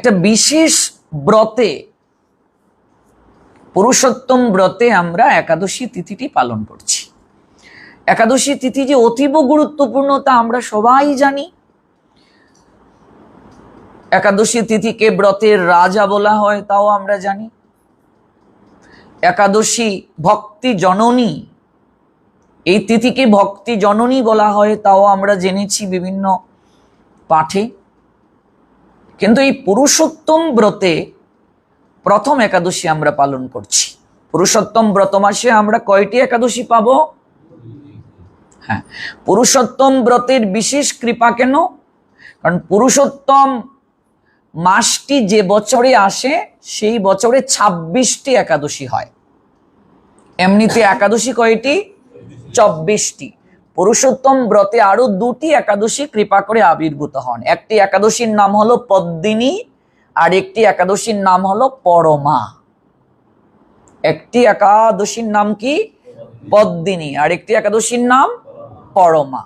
একটা বিশেষ ব্রতে, পুরুষোত্তম ব্রতে আমরা একাদশী তিথিটি পালন করছি। একাদশী তিথি যে অতীব গুরুত্বপূর্ণ তা আমরা সবাই জানি। একাদশী তিথিকে ব্রতের রাজা বলা হয় তাও আমরা জানি। একাদশী ভক্তি জননী, এই তিথিকে ভক্তি জননী বলা হয় তাও আমরা জেনেছি বিভিন্ন পাঠে। কিন্তু এই পুরুষোত্তম ব্রতে প্রথম একাদশী আমরা পালন করছি। পুরুষোত্তম ব্রত মাসে আমরা কয়টি একাদশী পাবো? হ্যাঁ, পুরুষোত্তম ব্রতের বিশেষ কৃপা কেন? কারণ পুরুষোত্তম মাসটি যে বছরে আসে সেই বছরে 26টি একাদশী হয়। এমনিতে একাদশী কয়টি? 24টি। পুরুষোত্তম ব্রতে আরো 2টি একাদশী কৃপা করে আবির্ভূত হন। একটি একাদশীর নাম হলো পদ্মিনী, আর একটি একাদশীর নাম হলো পরমা। একটি একাদশীর নাম কি? পদ্মিনী, আর একটি একাদশীর নাম পরমা।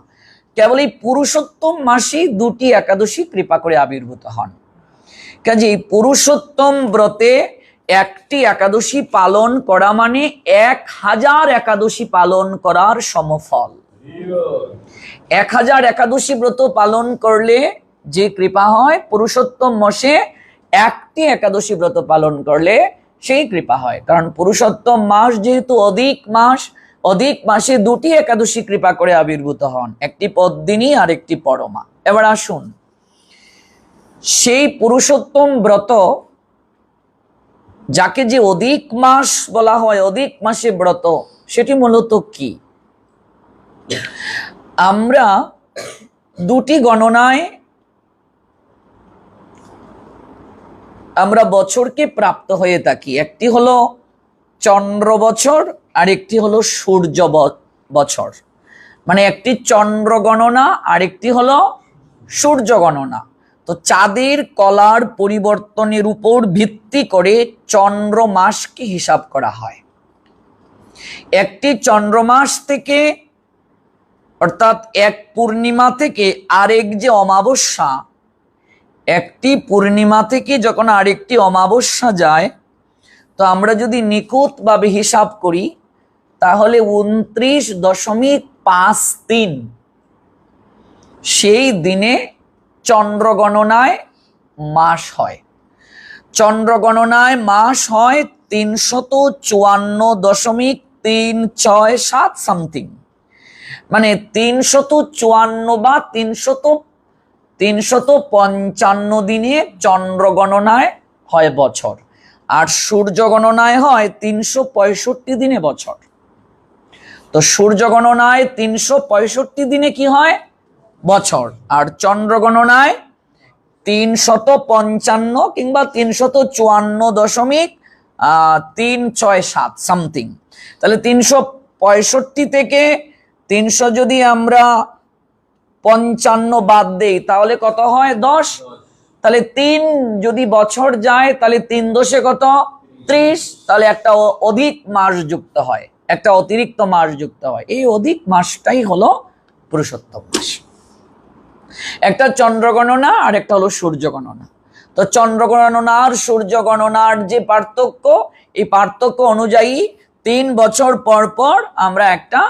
কেবল এই পুরুষোত্তম মাসে 2টি একাদশী কৃপা করে আবির্ভূত হন। কাজে এই পুরুষোত্তম ব্রতে একটি একাদশী পালন করা মানে 1000 একাদশী পালন করার সমফল। 1000 একাদশী ব্রত পালন করলে যে কৃপা হয়, পুরুষোত্তম মাসে একটি একাদশী ব্রত পালন করলে সেই কৃপা হয়। কারণ পুরুষোত্তম মাস যেহেতু অধিক মাস, অধিক মাসে 2টি একাদশী কৃপা করে আবির্ভূত হন, একটি পদ্মিনী আর একটি পরমা। এবার আসুন, সেই পুরুষোত্তম ব্রত যাকে যে অধিক মাস বলা হয়, অধিক মাসে ব্রত, সেটি মূলত কি? আমরা 2টি গণনায় আমরা বছরকে প্রাপ্ত হয়ে থাকি। একটি হলো চন্দ্র বছর আর একটি হলো সূর্য বছর। মানে একটি চন্দ্র গণনা আর একটি হলো সূর্য গণনা। তো চাঁদের কলার পরিবর্তনের উপর ভিত্তি করে চন্দ্র মাসকে হিসাব করা হয়। একটি চন্দ্র মাস থেকে, অর্থাৎ এক পূর্ণিমা থেকে আরেক যে অমাবস্যা, একটি পূর্ণিমা থেকে যখন আরেকটি অমাবস্যা যায়, তো আমরা যদি নিখুঁতভাবে হিসাব করি তাহলে 29.53 সেই দিনে চন্দ্র গণনায় মাস হয়। চন্দ্র গণনায় মাস হয় 354.367 সামথিং, মানে 354 বা 355 দিনে চন্দ্র গণনায় হয় বছর, আর সূর্য গণনায় হয় 365 দিনে বছর। তো সূর্য গণনায় 365 দিনে কি হয়? বছর। আর চন্দ্র গণনায় 355 কিংবা 354.367 সামথিং। তাহলে 365 থেকে 300 যদি আমরা 55 বাদ দেই তাহলে কত হয়? 10। তাহলে 3 যদি বছর যায় তাহলে 3 দশে কত? 30। তাহলে একটা অধিক মাস যুক্ত হয়, একটা অতিরিক্ত মাস যুক্ত হয়। এই অধিক মাসটাই হলো পুরুষোত্তম মাস। একটা চন্দ্র গণনা আর একটা হলো সূর্য গণনা। তো চন্দ্র গণনা আর সূর্য গণনার যে পার্থক্য, এই পার্থক্য অনুযায়ী 3 বছর পর পর আমরা একটা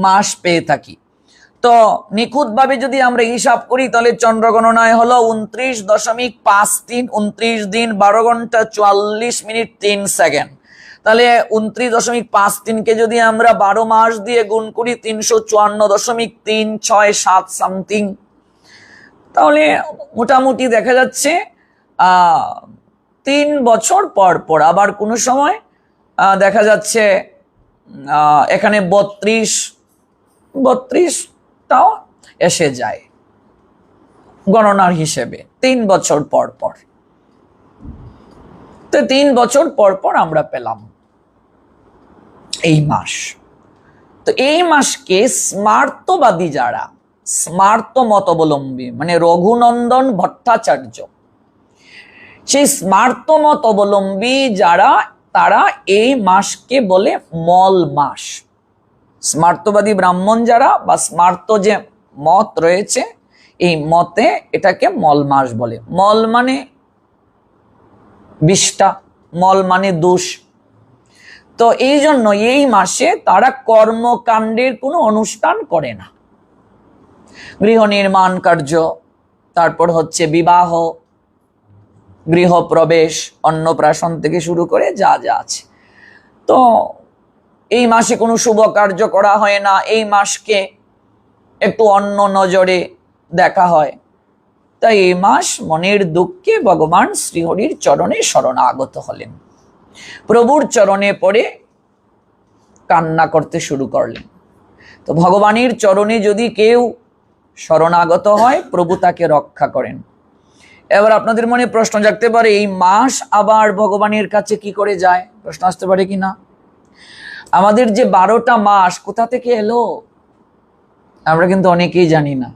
মাস পেয়ে থাকি। তো নিখুঁতভাবে যদি আমরা হিসাব করি তাহলে চন্দ্র গণনায় হলো 29.53, 29 দিন 12 ঘন্টা 44 মিনিট 3 সেকেন্ড। তাহলে 29.53 যদি আমরা 12 মাস দিয়ে গুণ করি 354.367 সামথিং, তাহলে মোটামুটি দেখা যাচ্ছে 3 বছর পর পর। আবার কোনো সময় দেখা যাচ্ছে এখানে 32টাও এসে যায় গণনার হিসেবে 3 বছর পর পর। তো 3 বছর পর পর আমরা পেলাম এই মাস। তো এই মাসকে স্মার্তবাদী যারা, স্মার্ত মতাবলম্বী, মানে রঘুনন্দন ভট্টাচার্য, সেই স্মার্ত মত অবলম্বী যারা, তারা এই মাসকে বলে মল মাস। স্মার্তবাদী ব্রাহ্মণ যারা বা স্মার্ত যে মত রয়েছে, এই মতে এটাকে মল মাস বলে। মল মানে বিষ্ঠা, মল মানে দোষ। তো এই জন্য এই মাসে তারা কর্মকাণ্ডের কোনো অনুষ্ঠান করে না। গৃহ নির্মাণ কার্য, তারপর হচ্ছে বিবাহ, গৃহপ্রবেশ, অন্নপ্রাশন থেকে শুরু করে যা যা আছে, তো এই মাসে কোনো শুভ কার্য করা হয় না। এই মাসকে একটু অন্য নজরে দেখা হয়। তাই এই মাস মনের দুঃখে ভগবান শ্রীহরির চরণে শরণাগত হলেন, প্রভুর চরণে পড়ে কান্না করতে শুরু করলেন। তো ভগবানের চরণে যদি কেউ শরণাগত হয়, প্রভু তাকে রক্ষা করেন। এবার আপনাদের মনে প্রশ্ন জাগতে পারে, এই মাস আবার ভগবানের কাছে কি করে যায়? প্রশ্ন আসতে পারে কিনা? আমাদের যে 12টা মাস কোথা থেকে এলো আমরা কিন্তু অনেকেই জানি না।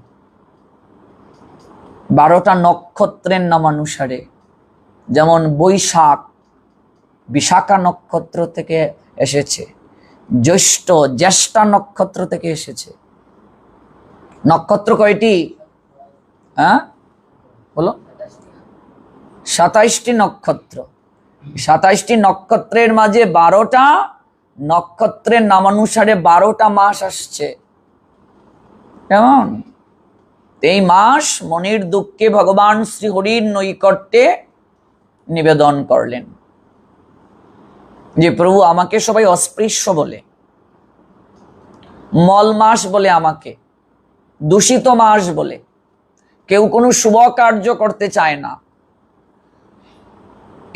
12টা নক্ষত্রের নামানুসারে, যেমন বৈশাখ বিশাখা নক্ষত্র থেকে এসেছে, জ্যেষ্ঠা নক্ষত্র থেকে এসেছে। নক্ষত্র কয়টি? বলো। 27টি নক্ষত্র। 27টি নক্ষত্রের মাঝে 12টা নক্ষত্রের নামানুসারে 12টা মাস আসছে। কেমন? এই মাস মনের দুঃখে ভগবান শ্রীহরির নৈকট্যে নিবেদন করলেন যে প্রভু, আমাকে সবাই অস্পৃশ্য বলে, মল মাস বলে, আমাকে দূষিত মাস বলে, কেউ কোনো শুভ কার্য করতে চায় না।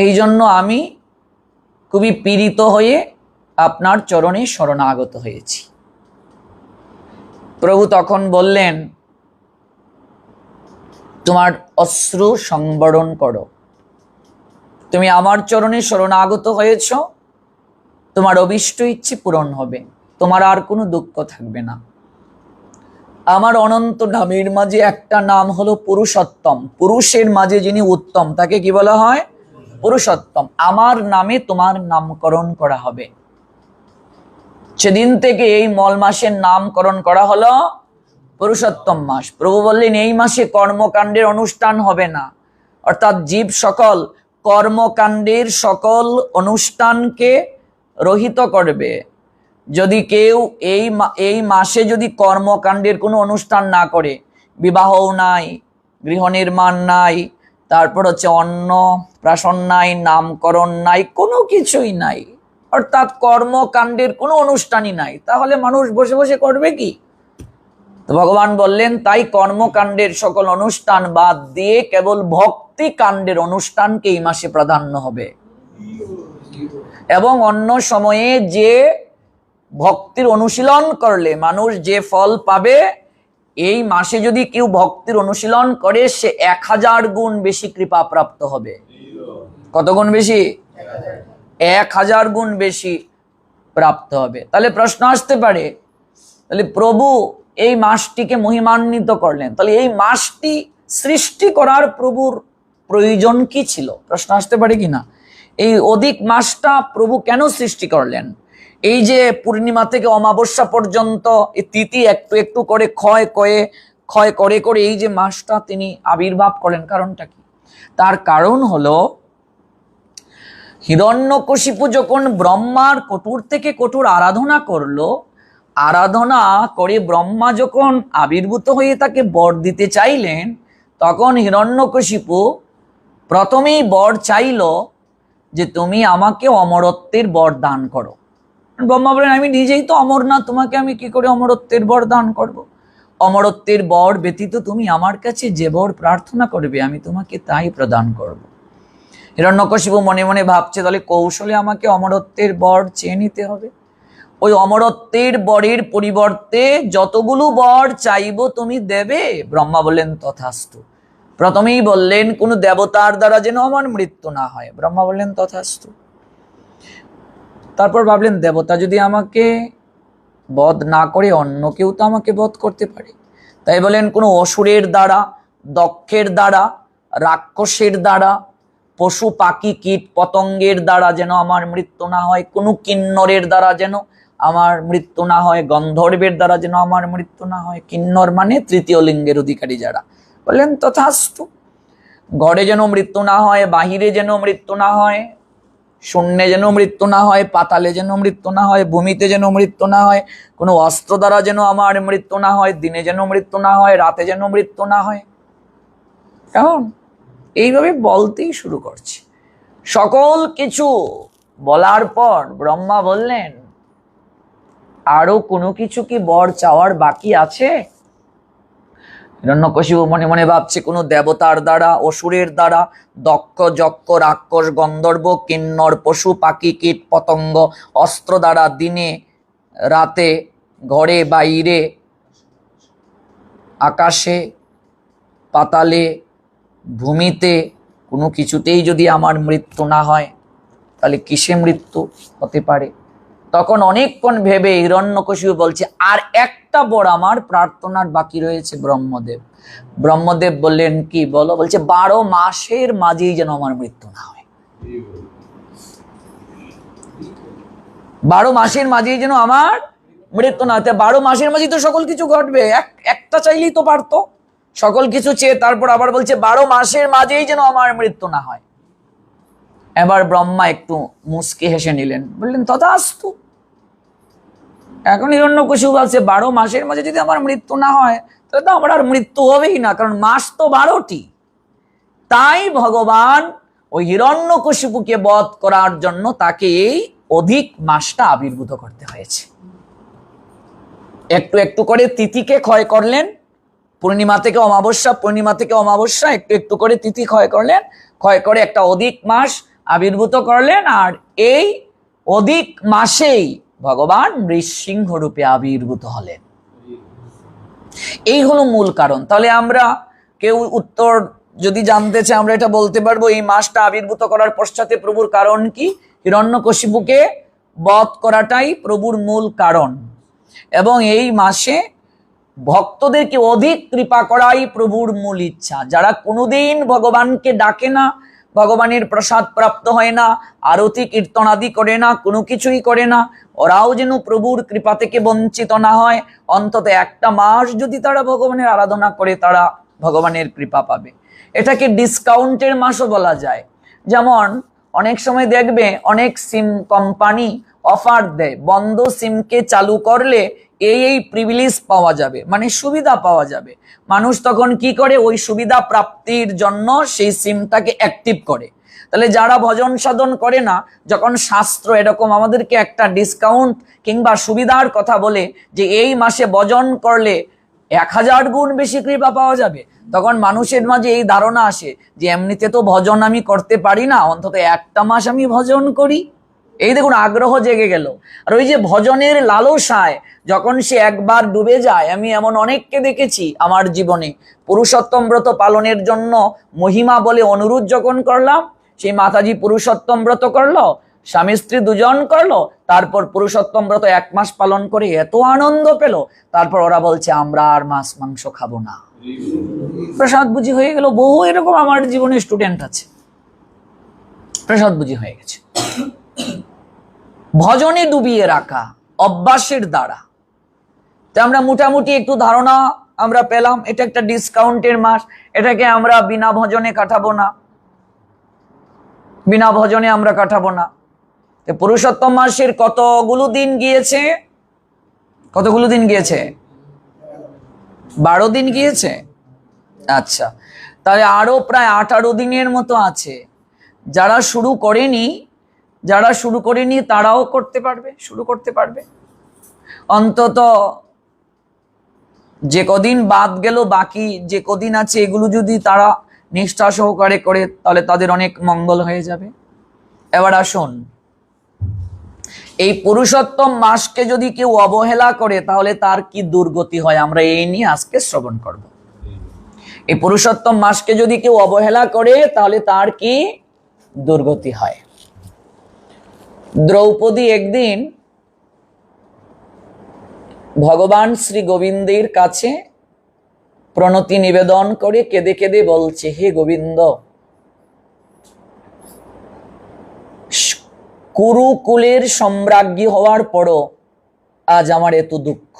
এই জন্য আমি খুবই পীড়িত হয়ে আপনার চরণে শরণাগত হয়েছি। প্রভু তখন বললেন, তোমার অশ্রু সংবরণ করো, তুমি আমার চরণে শরণাগত হয়েছ, তোমার অভীষ্ট ইচ্ছে পূরণ হবে, তোমার আর কোনো দুঃখ থাকবে না। আমার অনন্ত নামের মাঝে একটা নাম হলো পুরুষোত্তম। পুরুষের মাঝে যিনি উত্তম তাকে কি বলা হয়? পুরুষোত্তম। আমার নামে তোমার নামকরণ করা হবে। সেদিন থেকে এই মল মাসের নামকরণ করা হলো পুরুষোত্তম মাস। প্রভু বললেন, এই মাসে কর্মকাণ্ডের অনুষ্ঠান হবে না, অর্থাৎ জীব সকল কর্মকাণ্ডের সকল অনুষ্ঠানকে রহিত করবে। যদি কেউ এই মাসে যদি কর্মকাণ্ডের কোনো অনুষ্ঠান না করে, বিবাহও নাই, গৃহ নির্মাণ নাই, তারপর হচ্ছে অন্ন প্রাশন নাই, নামকরণ নাই, কোনো কিছুই নাই, অর্থাৎ কর্মকাণ্ডের কোনো অনুষ্ঠানই নাই, তাহলে মানুষ বসে বসে করবে কি? তো ভগবান বললেন, তাই কর্মকাণ্ডের সকল অনুষ্ঠান বাদ দিয়ে কেবল ভক্তি কাণ্ডের অনুষ্ঠানকে এই মাসে প্রাধান্য হবে। এবং অন্য সময়ে যে ভক্তির অনুশীলন করলে মানুষ যে ফল পাবে, এই মাসে যদি কেউ ভক্তির অনুশীলন করে সে 1000 গুণ বেশি কৃপা প্রাপ্ত হবে। কত গুণ বেশি? 1000 গুণ বেশি প্রাপ্ত হবে। তাহলে প্রশ্ন আসতে পারে, তাহলে প্রভু এই মাসটিকে মহিমান্বিত করলেন, তাহলে এই মাসটি সৃষ্টি করার প্রভুর প্রয়োজন কি ছিল? প্রশ্ন আসতে পারে কিনা? এই অধিক মাসটা প্রভু কেন সৃষ্টি করলেন? এই যে পূর্ণিমা থেকে অমাবস্যা পর্যন্ত এই তিথি একটু একটু করে ক্ষয় করে করে এই যে মাসটা তিনি আবির্ভাব করেন, কারণটা কি? তার কারণ হলো, হিরণ্যকশিপু যখন ব্রহ্মার কঠোর থেকে কঠোর আরাধনা করলো, আরাধনা করে ব্রহ্মা যখন আবির্ভূত হয়ে তাকে বর দিতে চাইলেন, তখন হিরণ্যকশিপু প্রথমেই বর চাইল যে তুমি আমাকে অমরত্বের বর দান করো। ব্রহ্মা বলেন, আমি নিজেই তো অমর না, তোমাকে আমি কি করে অমরত্বের বর দান করব? অমরত্বের বর ব্যতীত তুমি আমার কাছে যে বর প্রার্থনা করবে আমি তোমাকে তাই প্রদান করব। হিরণ্যকশিপু মনে মনে ভাবছে, তাহলে কৌশলে আমাকে অমরত্বের বর চেয়ে নিতে হবে। ওই অমরত্বের বরের পরিবর্তে যতগুলো বর চাইব তুমি দেবে। ব্রহ্মা বললেন, তথাস্তু। প্রথমেই বললেন, কোন দেবতার দ্বারা যেন আমার মৃত্যু না হয়। ব্রহ্মা বললেন, তথাস্তু। তারপর ভাবলেন, দেবতা যদি আমাকে বধ না করে অন্য কেউ তো আমাকে বধ করতে পারে। তাই বলেন, কোনো অসুরের দ্বারা, দক্ষের দ্বারা, রাক্ষসের দ্বারা, পশু পাখি কীট পতঙ্গের দ্বারা যেন আমার মৃত্যু না হয়, কোনো কিন্নরের দ্বারা যেন আমার মৃত্যু না হয়, গন্ধর্বের দ্বারা যেন আমার মৃত্যু না হয়। কিন্নর মানে তৃতীয় লিঙ্গের অধিকারী যারা। বললেন, তথাস্তু। ঘরে যেন মৃত্যু না হয়, বাহিরে যেন মৃত্যু না হয়, শূন্যে যেন মৃত্যু না হয়, পাতালে যেন মৃত্যু না হয়, ভূমিতে যেন মৃত্যু না হয়, কোনো অস্ত্র দ্বারা যেন আমার মৃত্যু না হয়, দিনে যেন মৃত্যু না হয়, রাতে যেন মৃত্যু না হয়। কেমন? এইভাবে বলতেই শুরু করছে। সকল কিছু বলার পর ব্রহ্মা বললেন, আরো কোনো কিছু কি বর চাওয়ার বাকি আছে? হিরণ্যকশিপু মনে মনে ভাবছে, কোনো দেবতার দ্বারা, অসুরের দ্বারা, দক্ষ, যক্ষ, রাক্ষস, গন্ধর্ব, কিন্নর, পশু, পাখি, কীট, পতঙ্গ, অস্ত্র দ্বারা দিনে রাতে, ঘরে বাইরে, আকাশে, পাতালে, ভূমিতে কোনো কিছুতেই যদি আমার মৃত্যু না হয়, তাহলে কিসে মৃত্যু হতে পারে? তখন অনেকক্ষণ ভেবে হিরণ্যকশিপু বলছে, আর একটা বর আমার প্রার্থনার বাকি রয়েছে ব্রহ্মদেব। ব্রহ্মদেব বললেন, কি বলো? বলছে, 12 মাসের মাঝেই যেন আমার মৃত্যু না হয়। 12 মাসের মাঝেই যেন আমার মৃত্যু না হয়। 12 মাসের মাঝেই তো সকল কিছু ঘটবে, একটা চাইলেই তো পারতো সকল কিছু চেয়ে। তারপর আবার বলছে 12 মাসের মাঝেই যেন আমার মৃত্যু না হয়। এবার ব্রহ্মা একটু মুচকি হেসে নিলেন, বললেন, তথাস্তু। এখন হিরণ্যকশিপু ভাবছে, 12 মাসের মাঝে যদি আমার মৃত্যু না হয়, তাহলে তো আমার আর মৃত্যু হবেই না, কারণ মাস তো 12টি। তাই ভগবান ওই হিরণ্যকশিপুকে বধ করার জন্য তাকে এই অধিক মাসটা আবির্ভূত করতে হয়েছে। একটু একটু করে তিথিকে ক্ষয় করলেন, পূর্ণিমা থেকে অমাবস্যা, পূর্ণিমা থেকে অমাবস্যা, একটু একটু করে তিথি ক্ষয় করলেন, ক্ষয় করে একটা অধিক মাস আবির্ভূত করলেন। আর এই অধিক মাসেই ভগবান নৃসিংহ রূপে আবির্ভূত হলেন। এই হলো মূল কারণ। তাহলে আমরা কেউ উত্তর যদি জানতে চাই, আমরা এটা বলতে পারবো, এই মাসটা আবির্ভূত করার পশ্চাতে প্রভুর কারণ কি? হিরণ্যকশিপুকে বধ করাটাই প্রভুর মূল কারণ। এবং এই মাসে ভক্তদেরকে অধিক কৃপা করাই প্রভুর মূল ইচ্ছা। যারা কোনোদিন ভগবানকে ডাকে না, ভগবানের প্রসাদ প্রাপ্ত হয় না, আরতি কীর্তন আদি করে না, কোনো কিছুই করে না, ওরাও যেন প্রভুর কৃপা থেকে বঞ্চিত না হয়। অন্তত একটা মাস যদি তারা ভগবানের আরাধনা করে, তারা ভগবানের কৃপা পাবে। এটাকে ডিসকাউন্টের মাসও বলা যায়। যেমন অনেক সময় দেখবে অনেক সিম কোম্পানি অফার দেয়, বন্ধ সিমকে চালু করলে এই প্রিভিলেজ পাওয়া যাবে, মানে সুবিধা পাওয়া যাবে। মানুষ তখন কি করে? ওই সুবিধা প্রাপ্তির জন্য সেই সিমটাকে অ্যাক্টিভ করে। তাহলে যারা ভজন সাধন করে না, যখন শাস্ত্র এরকম আমাদেরকে একটা ডিসকাউন্ট কিংবা সুবিধার কথা বলে যে এই মাসে ভজন করলে 1000 গুণ বেশি কৃপা পাওয়া যাবে, তখন মানুষের মাঝে এই ধারণা আসে যে এমনিতে তো ভজন আমি করতে পারি না, অন্তত একটা মাস আমি ভজন করি। এই দেখুন, আগ্রহ জেগে গেল। আর ওই যে ভজনের লালসায় যখন সে একবার ডুবে যায়, আমি এমন অনেককে দেখেছি আমার জীবনে। পুরুষোত্তম ব্রত পালনের জন্য মহিমা বলে অনুরোধ যখন করলাম, সেই মাতাজি পুরুষোত্তম ব্রত করলো, স্বামী স্ত্রী দুজন করলো, তারপর পুরুষোত্তম ব্রত 1 মাস পালন করে এত আনন্দ পেল, তারপর ওরা বলছে আমরা আর মাছ মাংস খাবো না, প্রসাদ বুঝি হয়ে গেল। বহু এরকম আমার জীবনে স্টুডেন্ট আছে, প্রসাদ বুঝি হয়ে গেছে। ভজনে ডুবিয়ে রাখা অভ্যাসের দ্বারা। তো আমরা মোটামুটি একটু ধারণা আমরা পেলাম, এটা একটা ডিসকাউন্টের মাস, এটাকে আমরা বিনা ভজনে কাটাবো না, বিনা ভজনে আমরা কাটাবো না। পুরুষোত্তম মাসের কতগুলো দিন গিয়েছে? কতগুলো দিন গিয়েছে? 12 দিন গিয়েছে। আচ্ছা, তাহলে আরো প্রায় 18 দিনের মতো আছে। যারা শুরু করেনি তারাও করতে পারবে, শুরু করতে পারবে। অন্তত যে কদিন বাদ গেল, বাকি যে কদিন আছে, এগুলো যদি তারা নিষ্ঠা সহকারে করে, তাহলে তাদের অনেক মঙ্গল হয়ে যাবে। এবার আসুন, এই পুরুষোত্তম মাসকে যদি কেউ অবহেলা করে, তাহলে তার কি দুর্গতি হয়, আমরা এই নিয়ে আজকে শ্রবণ করব। এই পুরুষোত্তম মাসকে যদি কেউ অবহেলা করে, তাহলে তার কি দুর্গতি হয়। দ্রৌপদী একদিন ভগবান শ্রী গোবিন্দের কাছে প্রণতি নিবেদন করে কেঁদে কেঁদে বলছে, হে গোবিন্দ, কুরুকুলের সম্রাজ্ঞী হওয়ার পরও আজ আমার এত দুঃখ,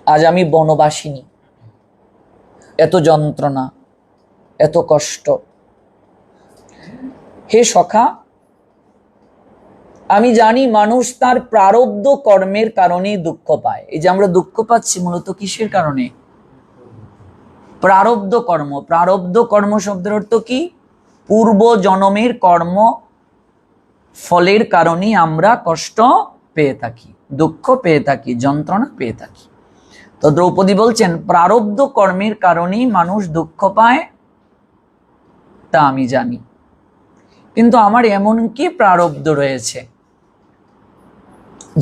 আজ আমি বনবাসিনী, এত যন্ত্রণা, এত কষ্ট। হে সখা, আমি জানি মানুষ তার প্রারব্ধ কর্মের কারণেই দুঃখ পায়। এই যে আমরা দুঃখ পাচ্ছি মূলত কিসের কারণে? প্রারব্ধ কর্ম। প্রারব্ধ কর্ম শব্দের অর্থ কি? পূর্ব জন্মের কর্ম ফলের কারণেই আমরা কষ্ট পেয়ে থাকি, দুঃখ পেয়ে থাকি, যন্ত্রণা পেয়ে থাকি। তো দ্রৌপদী বলছেন প্রারব্ধ কর্মের কারণেই মানুষ দুঃখ পায়, তা আমি জানি। কিন্তু আমার এমন কি প্রারব্ধ রয়েছে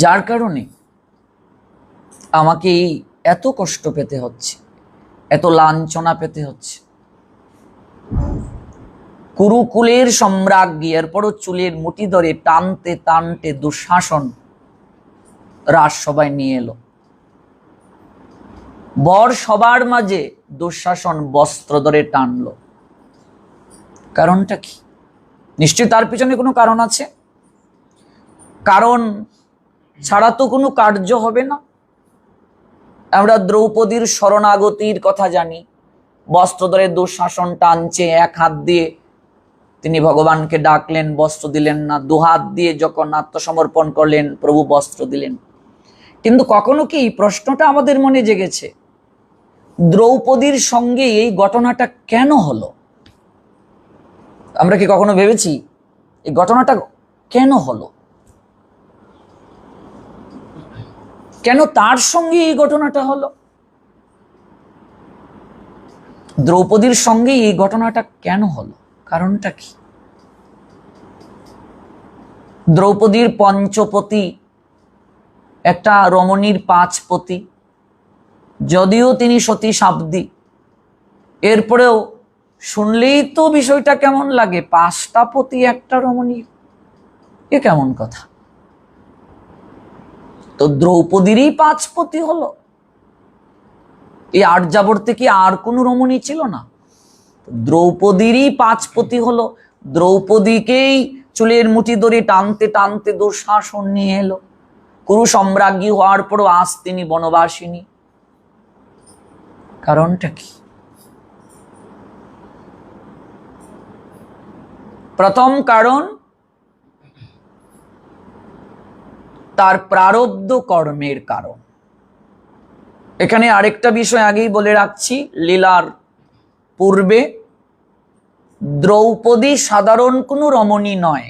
যার কারণে আমাকে এত কষ্ট পেতে হচ্ছে, এত লাঞ্ছনা পেতে হচ্ছে? কুরুকুলের সম্রাজ্ঞী, এরপরও চুলের মুঠি ধরে টানতে টানতে দুঃশাসন রাজসভায় নিয়ে এলো। বর সবার মাঝে দুঃশাসন বস্ত্র ধরে টানলো। কারণটা কি? নিশ্চয়ই তার পিছনে কোনো কারণ আছে। কারণ ছাড়া তো কোনো কার্য হবে না। আমরা দ্রৌপদীর শরণাগতির কথা জানি। বস্ত্র ধরে দুঃশাসন টানছে, এক হাত দিয়ে তিনি ভগবানকে ডাকলেন, বস্ত্র দিলেন না। দুহাত দিয়ে যখন আত্মসমর্পণ করলেন, প্রভু বস্ত্র দিলেন। কিন্তু কখনো কি প্রশ্নটা আমাদের মনে জেগেছে, দ্রৌপদীর সঙ্গে এই ঘটনাটা কেন হলো? আমরা কি কখনো ভেবেছি এই ঘটনাটা কেন হলো? কেন তার সঙ্গে এই ঘটনাটা হলো? দ্রৌপদীর সঙ্গে এই ঘটনাটা কেন হলো? কারণটা কি? দ্রৌপদীর পঞ্চপতি, একটা রমণীর 5 পতি, যদিও তিনি সতী সাবধী, এরপরেও শুনলেই তো বিষয়টা কেমন লাগে। 5টা পতি একটা রমণী, এ কেমন কথা? তো দ্রৌপদীরই 5 পতি হলো। এই আর্যাবর্তে কি আর কোন রমণী ছিল না? দ্রৌপদীরই 5 পতি হলো। দ্রৌপদীকেই চুলের মুঠি ধরে টানতে টানতে দুঃশাসন নিয়ে এলো। কুরু সম্রাজ্ঞী হওয়ার পরও আজ তিনি বনবাসিনী। কারণটা কি? প্রথম কারণ তার প্রারব্ধ কর্মের কারণ। এখানে আরেকটা বিষয় আগেই বলে রাখছি, লীলার পূর্বে দ্রৌপদী সাধারণ কোনো রমণী নয়।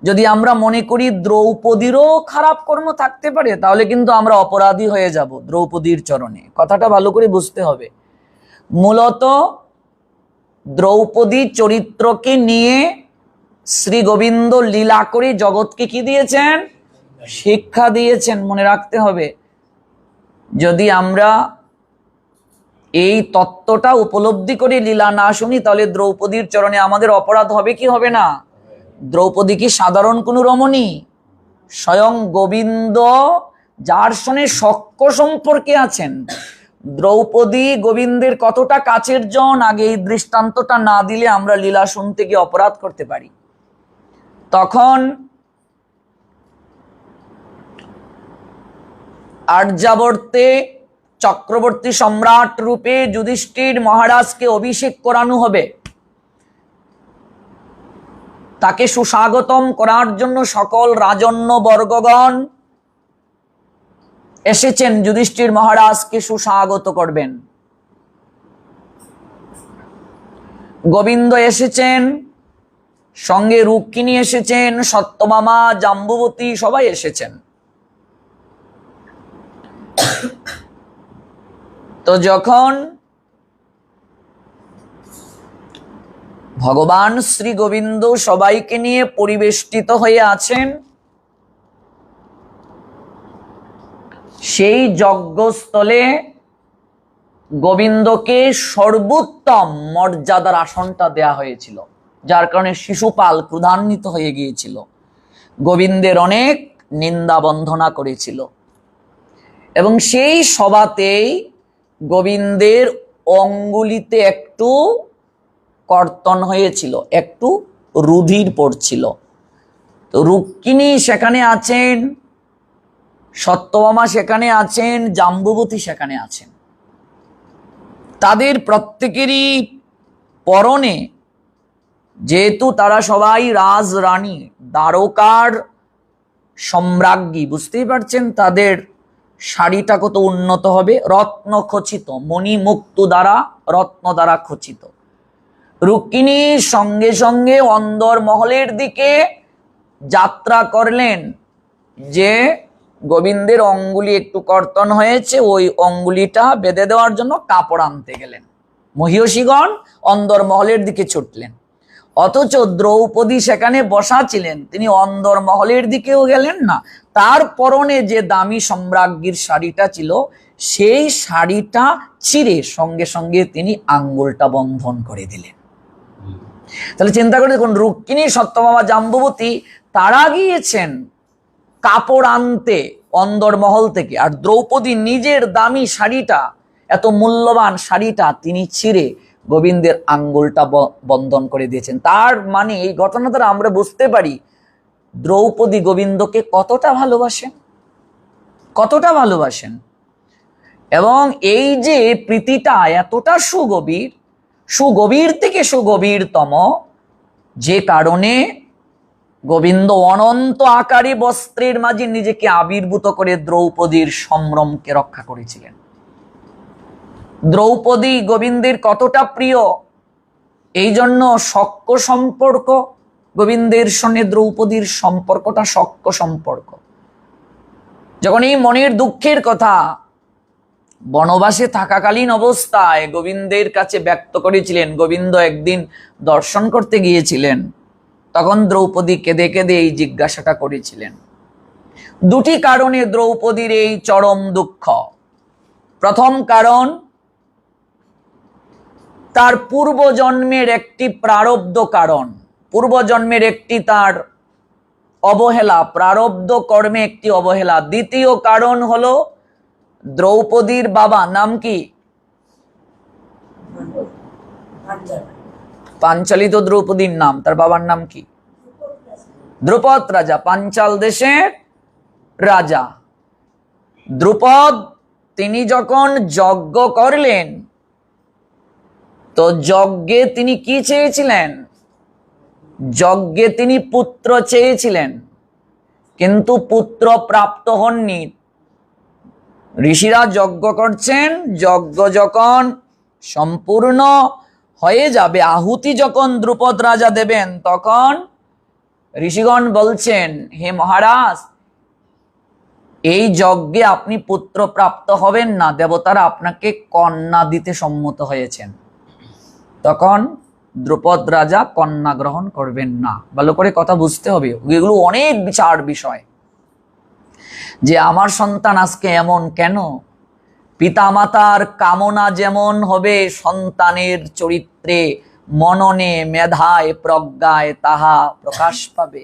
যদি আমরা মনে করি দ্রৌপদীরও খারাপ কর্ম থাকতে পারে, তাহলে কিন্তু আমরা অপরাধী হয়ে যাব দ্রৌপদীর চরণে। কথাটা ভালো করে বুঝতে হবে। মূলত দ্রৌপদী চরিত্রকে নিয়ে শ্রী গোবিন্দ লীলা করে জগৎকে কি দিয়েছেন? শিক্ষা দিয়েছেন। মনে রাখতে হবে, যদি আমরা এই তত্ত্বটা উপলব্ধি করে লীলা না শুনি, তাহলে দ্রৌপদীর চরণে আমাদের অপরাধ হবে কি হবে না? দ্রৌপদী কি সাধারণ কোনো রমণী? স্বয়ং গোবিন্দ যার সঙ্গে সখ্য সম্পর্কে আছেন। দ্রৌপদী গোবিন্দের কতটা কাছের জন, আগে এই দৃষ্টান্তটা না দিলে আমরা লীলা শুনতে গিয়ে অপরাধ করতে পারি। তখন আর্যাবর্তে চক্রবর্তী সম্রাট রূপে যুধিষ্ঠির মহারাজকে অভিষেক করানো হবে। তাকে সুস্বাগতম করার জন্য সকল রাজন্য বর্গগণ এসেছেন, যুধিষ্ঠির মহারাজকে সুস্বাগত করবেন। গোবিন্দ এসেছেন, সঙ্গে রুক্মিণী এসেছেন, সত্যভামা, জাম্বুবতী সবাই এসেছেন। তো যখন ভগবান শ্রী গোবিন্দ সবাইকে নিয়ে পরিবেষ্টিত হয়ে আছেন, সেই যজ্ঞস্থলে গোবিন্দকে সর্বোত্তম মর্যাদার আসনটা দেয়া হয়েছিল, যার কারণে শিশুপাল ক্রোধান্বিত হয়ে গিয়েছিল, গোবিন্দের অনেক নিন্দা বন্ধনা করেছিল। এবং সেই সভাতেই গোবিন্দের অঙ্গুলিতে একটু কর্তন হয়েছিল, একটু রুধির পড়ছিল। তো রুক্মিণী সেখানে আছেন, সত্যভামা সেখানে আছেন, জাম্বুবতী সেখানে আছেন। তাদের প্রত্যেকেরই পরনে, যেহেতু তারা সবাই রাজরানী, দ্বারকার সম্রাজ্ঞী, বুঝতেই পারছেন তাদের শাড়িটা কত উন্নত হবে, রত্ন খচিত, মণিমুক্ত দ্বারা রত্ন দ্বারা খচিত। রুক্মিণী সঙ্গে সঙ্গে অন্দর মহলের দিকে যাত্রা করলেন, যে গোবিন্দের অঙ্গুলি একটু কর্তন হয়েছে, ওই অঙ্গুলিটা বেঁধে দেওয়ার জন্য কাপড় আনতে গেলেন। মহিষীগণ অন্দর মহলের দিকে ছুটলেন, অথচ দ্রৌপদী সেখানে বসা ছিলেন, তিনি অন্দর মহলের দিকেও গেলেন না। তার পরনে যে দামি সম্রাজ্ঞীর শাড়িটা ছিল, সেই শাড়িটা ছিঁড়ে সঙ্গে সঙ্গে তিনি আঙ্গুলটা বন্ধন করে দিলেন। তাহলে চিন্তা করে দেখুন, রুক্মিণী, সত্যভামা, জাম্বুবতী তারা গিয়েছেন কাপড় আনতে অন্দর মহল থেকে, আর দ্রৌপদী নিজের দামি শাড়িটা, এত মূল্যবান শাড়িটা তিনি ছিঁড়ে গোবিন্দের আঙ্গুলটা বন্ধন করে দিয়েছেন। তার মানে এই ঘটনা দ্বারা আমরা বুঝতে পারি দ্রৌপদী গোবিন্দকে কতটা ভালোবাসেন, কতটা ভালোবাসেন। এবং এই যে প্রীতিটা এতটা সুগভীর, সুগভীর থেকে সুগভীরতম, যে কারণে গোবিন্দ অনন্ত আকারে বস্ত্রের মাঝে নিজেকে আবির্ভূত করে দ্রৌপদীর সম্ভ্রমকে রক্ষা করেছিলেন। দ্রৌপদী গোবিন্দের কতটা প্রিয়, এই জন্য সখ্য সম্পর্ক, গোবিন্দের সঙ্গে দ্রৌপদীর সম্পর্কটা সখ্য সম্পর্ক। যখন এই মনের দুঃখের কথা বনবাসে থাকাকালীন অবস্থায় গোবিন্দের কাছে ব্যক্ত করেছিলেন, গোবিন্দ একদিন দর্শন করতে গিয়েছিলেন, তখন দ্রৌপদী কেঁদে কেঁদে এই জিজ্ঞাসাটা করেছিলেন। দুটি কারণে দ্রৌপদীর এই চরম দুঃখ। প্রথম কারণ, তার পূর্বজন্মের একটি প্রারব্ধ কারণ, পূর্বজন্মের একটি তার অবহেলা, প্রারব্ধ কর্মে একটি অবহেলা। দ্বিতীয় কারণ হলো দ্রৌপদীর বাবা নাম কি? পাঞ্চালী তো দ্রৌপদীর নাম, তার বাবার নাম কি? দ্রুপদ রাজা, পাঞ্চাল দেশের রাজা। দ্রুপদ তিনি যখন যজ্ঞ করলেন, তো যজ্ঞে তিনি কি চেয়েছিলেন? যজ্ঞে তিনি পুত্র চেয়েছিলেন, কিন্তু পুত্র প্রাপ্ত হননি। ঋষিরা যজ্ঞ করছেন, যজ্ঞ যখন সম্পূর্ণ হয়ে যাবে, আহুতি যখন দ্রুপদ রাজা দেবেন, তখন ঋষিগণ বলছেন, হে মহারাজ, এই যজ্ঞে আপনি পুত্র প্রাপ্ত হবেন না, দেবতারা আপনাকে কন্যা দিতে সম্মত হয়েছেন। তখন দ্রুপদ রাজা কন্যা গ্রহণ করবেন না। ভালো করে কথা বুঝতে হবে, এগুলো অনেক বিচার বিষয়, যে আমার সন্তান আজকে এমন কেন। পিতামাতার কামনা যেমন হবে, সন্তানের চরিত্রে, মননে, মেধায়, প্রজ্ঞায় তাহা প্রকাশ পাবে।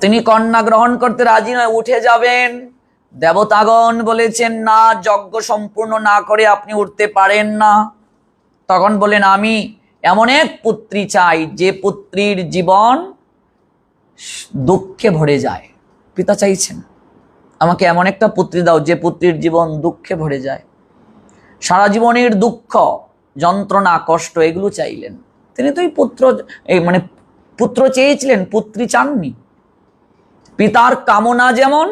তিনি কন্যা গ্রহণ করতে রাজি নয়, উঠে যাবেন। দেবতাগণ বলেছেন, না, যজ্ঞ সম্পূর্ণ না করে আপনি উঠতে পারেন না। তখন বলেন, আমি এমন এক পুত্রী চাই, যে পুত্রীর জীবন দুঃখে ভরে যায়। পিতা চাইছেন, আমাকে এমন একটা পুত্রী দাও যে পুত্রীর জীবন দুঃখে ভরে যায়, সারা জীবনের দুঃখ, যন্ত্রণা, কষ্ট এগুলো চাইলেন। তিনি তো পুত্র চেয়েছিলেন, পুত্রী চাননি। পিতার কামনা যেমন,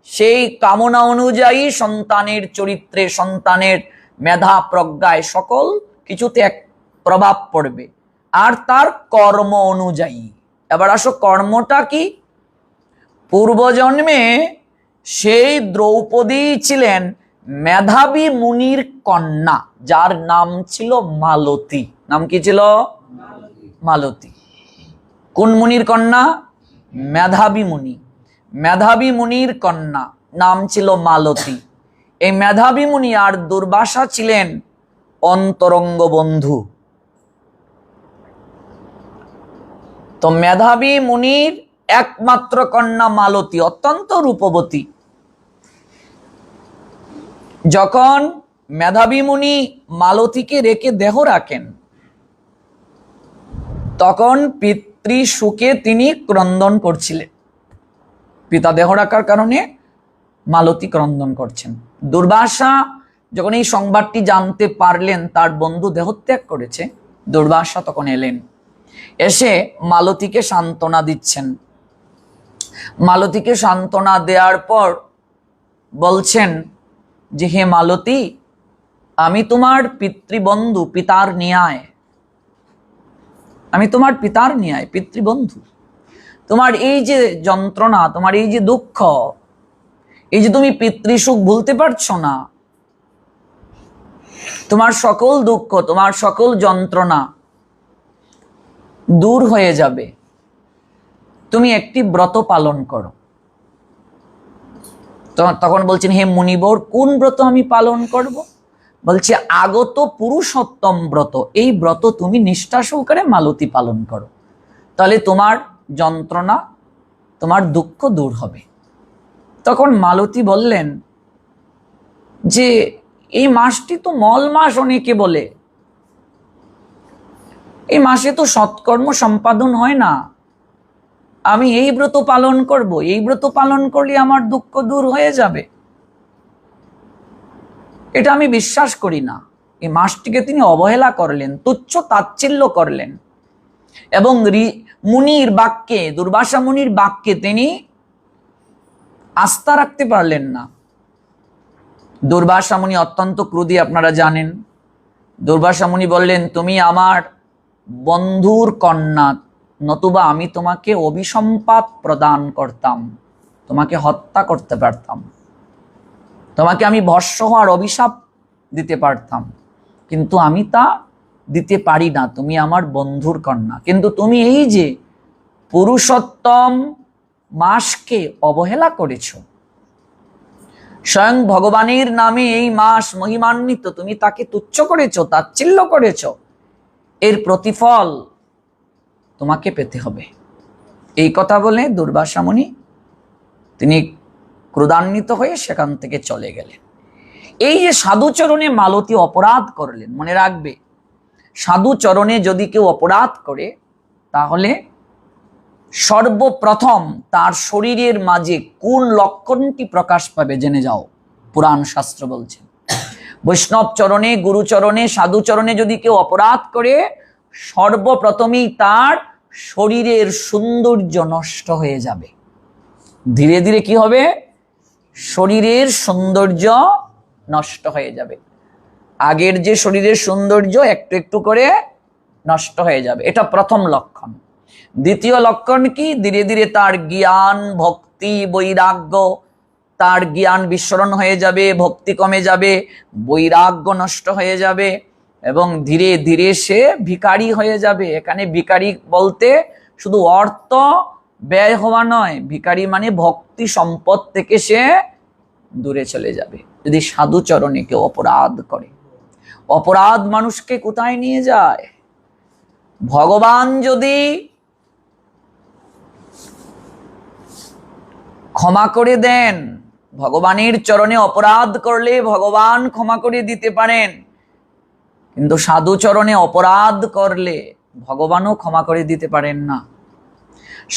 সেই কামনা অনুযায়ী সন্তানের চরিত্রে, সন্তানের মেধা, প্রজ্ঞায়, সকল কিছুতে এক প্রভাব পড়বে, আর তার কর্ম অনুযায়ী। এবার আসো, কর্মটা কি? পূর্বজন্মে সেই দ্রৌপদী ছিলেন মেধাবী মুনির কন্যা, যার নাম ছিল মালতী। নাম কি ছিল? মালতী। কোন মুনির কন্যা? মেধাবী মুনি। মেধাবী মুনির কন্যা, নাম ছিল মালতী। এই মেধাবী মুনি আর দুর্বাসা ছিলেন অন্তরঙ্গ বন্ধু। তো মেধাবী মুনির একমাত্র কন্যা মালতী অত্যন্ত রূপবতী। যখন মেধাবী মুনি মালতীকে রেখে দেহ রাখেন, তখন পিতৃ সুখে তিনি ক্রন্দন করছিলেন। পিতা দেহ রাখার কারণে মালতী ক্রন্দন করছেন। দুর্বাসা যখন এই সংবাদটি জানতে পারলেন তার বন্ধু দেহত্যাগ করেছে, দুর্বাসা তখন এলেন, এসে মালতীকে সান্ত্বনা দিচ্ছেন। মালতীকে সান্ত্বনা দেওয়ার পর বলছেন যে, হে মালতী, আমি তোমার পিতৃবন্ধু, পিতার ন্যায়, আমি তোমার পিতার ন্যায়, পিতৃবন্ধু। তোমার এই যে যন্ত্রণা, তোমার এই যে দুঃখ, এই যে তুমি পিতৃসুখ ভুলতে পারছো না, তোমার সকল দুঃখ, তোমার সকল যন্ত্রণা দূর হয়ে যাবে। তুমি একটি ব্রত পালন করো। তখন বলছেন, হে মুনিবর, কোন ব্রত আমি পালন করব? বলছে, আগত পুরুষোত্তম ব্রত। এই ব্রত তুমি নিষ্ঠা সহকারে মালতী পালন করো, তাহলে তোমার যন্ত্রণা, তোমার দুঃখ দূর হবে। তখন মালতী বললেন যে, এই মাসটি তো মল মাস অনেকে বলে, এই মাসে তো সৎকর্ম সম্পাদন হয় না, আমি এই ব্রত পালন করব, এই ব্রত পালন করলে আমার দুঃখ দূর হয়ে যাবে, এটা আমি বিশ্বাস করি না। এই মাসটিকে তিনি অবহেলা করলেন, তুচ্ছ তাচ্ছিল্য করলেন এবং মুনির বাক্যে, দুর্বাসা মুনির বাক্যে তিনি আস্থা রাখতে পারলেন না। দুর্বাসা মুনি অত্যন্ত ক্রোধী, আপনারা জানেন। দুর্বাসা মুনি বললেন, তুমি আমার বন্ধুর কন্যা, নতুবা আমি তোমাকে অভিসম্পাত প্রদান করতাম, তোমাকে হত্যা করতে পারতাম, তোমাকে আমি ভস্ম হওয়ার অভিশাপ দিতে পারতাম, কিন্তু আমি তা দিতে পারি না, তুমি আমার বন্ধুর কন্যা। কিন্তু তুমি এই যে পুরুষোত্তম মাসকে অবহেলা করেছ, স্বয়ং ভগবানের নামে এই মাস মহিমান্বিত, তুমি তাকে তুচ্ছ করেছ, তাচ্ছিল্য করেছ, এর প্রতিফল তোমাকে পেতে হবে। এই কথা বলে দুর্বাসা মুনি তিনি ক্রোধান্বিত হয়ে সেখান থেকে চলে গেলেন। এই যে সাধুচরণে মালতী অপরাধ করলেন, মনে রাখবে, সাধুচরণে যদি কেউ অপরাধ করে তাহলে সর্বপ্রথম তার শরীরের মাঝে কোন লক্ষণটি প্রকাশ পাবে জেনে যাও। পুরাণ শাস্ত্র বলছেন, বৈষ্ণব চরণে, গুরুচরণে, সাধুচরণে যদি কেউ অপরাধ করে, সর্বপ্রথমেই তার শরীরের সৌন্দর্য নষ্ট হয়ে যাবে। ধীরে ধীরে কি হবে? শরীরের সৌন্দর্য নষ্ট হয়ে যাবে। আগের যে শরীরের সৌন্দর্য একটু একটু করে নষ্ট হয়ে যাবে, এটা প্রথম লক্ষণ। দ্বিতীয় লক্ষণ কি? ধীরে ধীরে তার জ্ঞান, ভক্তি, বৈরাগ্য, তার জ্ঞান বিস্মরণ হয়ে যাবে, ভক্তি কমে যাবে, বৈরাগ্য নষ্ট হয়ে যাবে এবং ধীরে ধীরে সে ভিখারি হয়ে যাবে। এখানে ভিখারি বলতে শুধু অর্থ ব্যয় হওয়া নয়, ভিখারি মানে ভক্তি সম্পদ থেকে সে দূরে চলে যাবে যদি সাধুচরণে কেউ অপরাধ করে। অপরাধ মানুষকে কোথায় নিয়ে যায়? ভগবান যদি ক্ষমা করে দেন, ভগবানের চরণে অপরাধ করলে ভগবান ক্ষমা করে দিতে পারেন, কিন্তু সাধু চরণে অপরাধ করলে ভগবানও ক্ষমা করে দিতে পারেন না।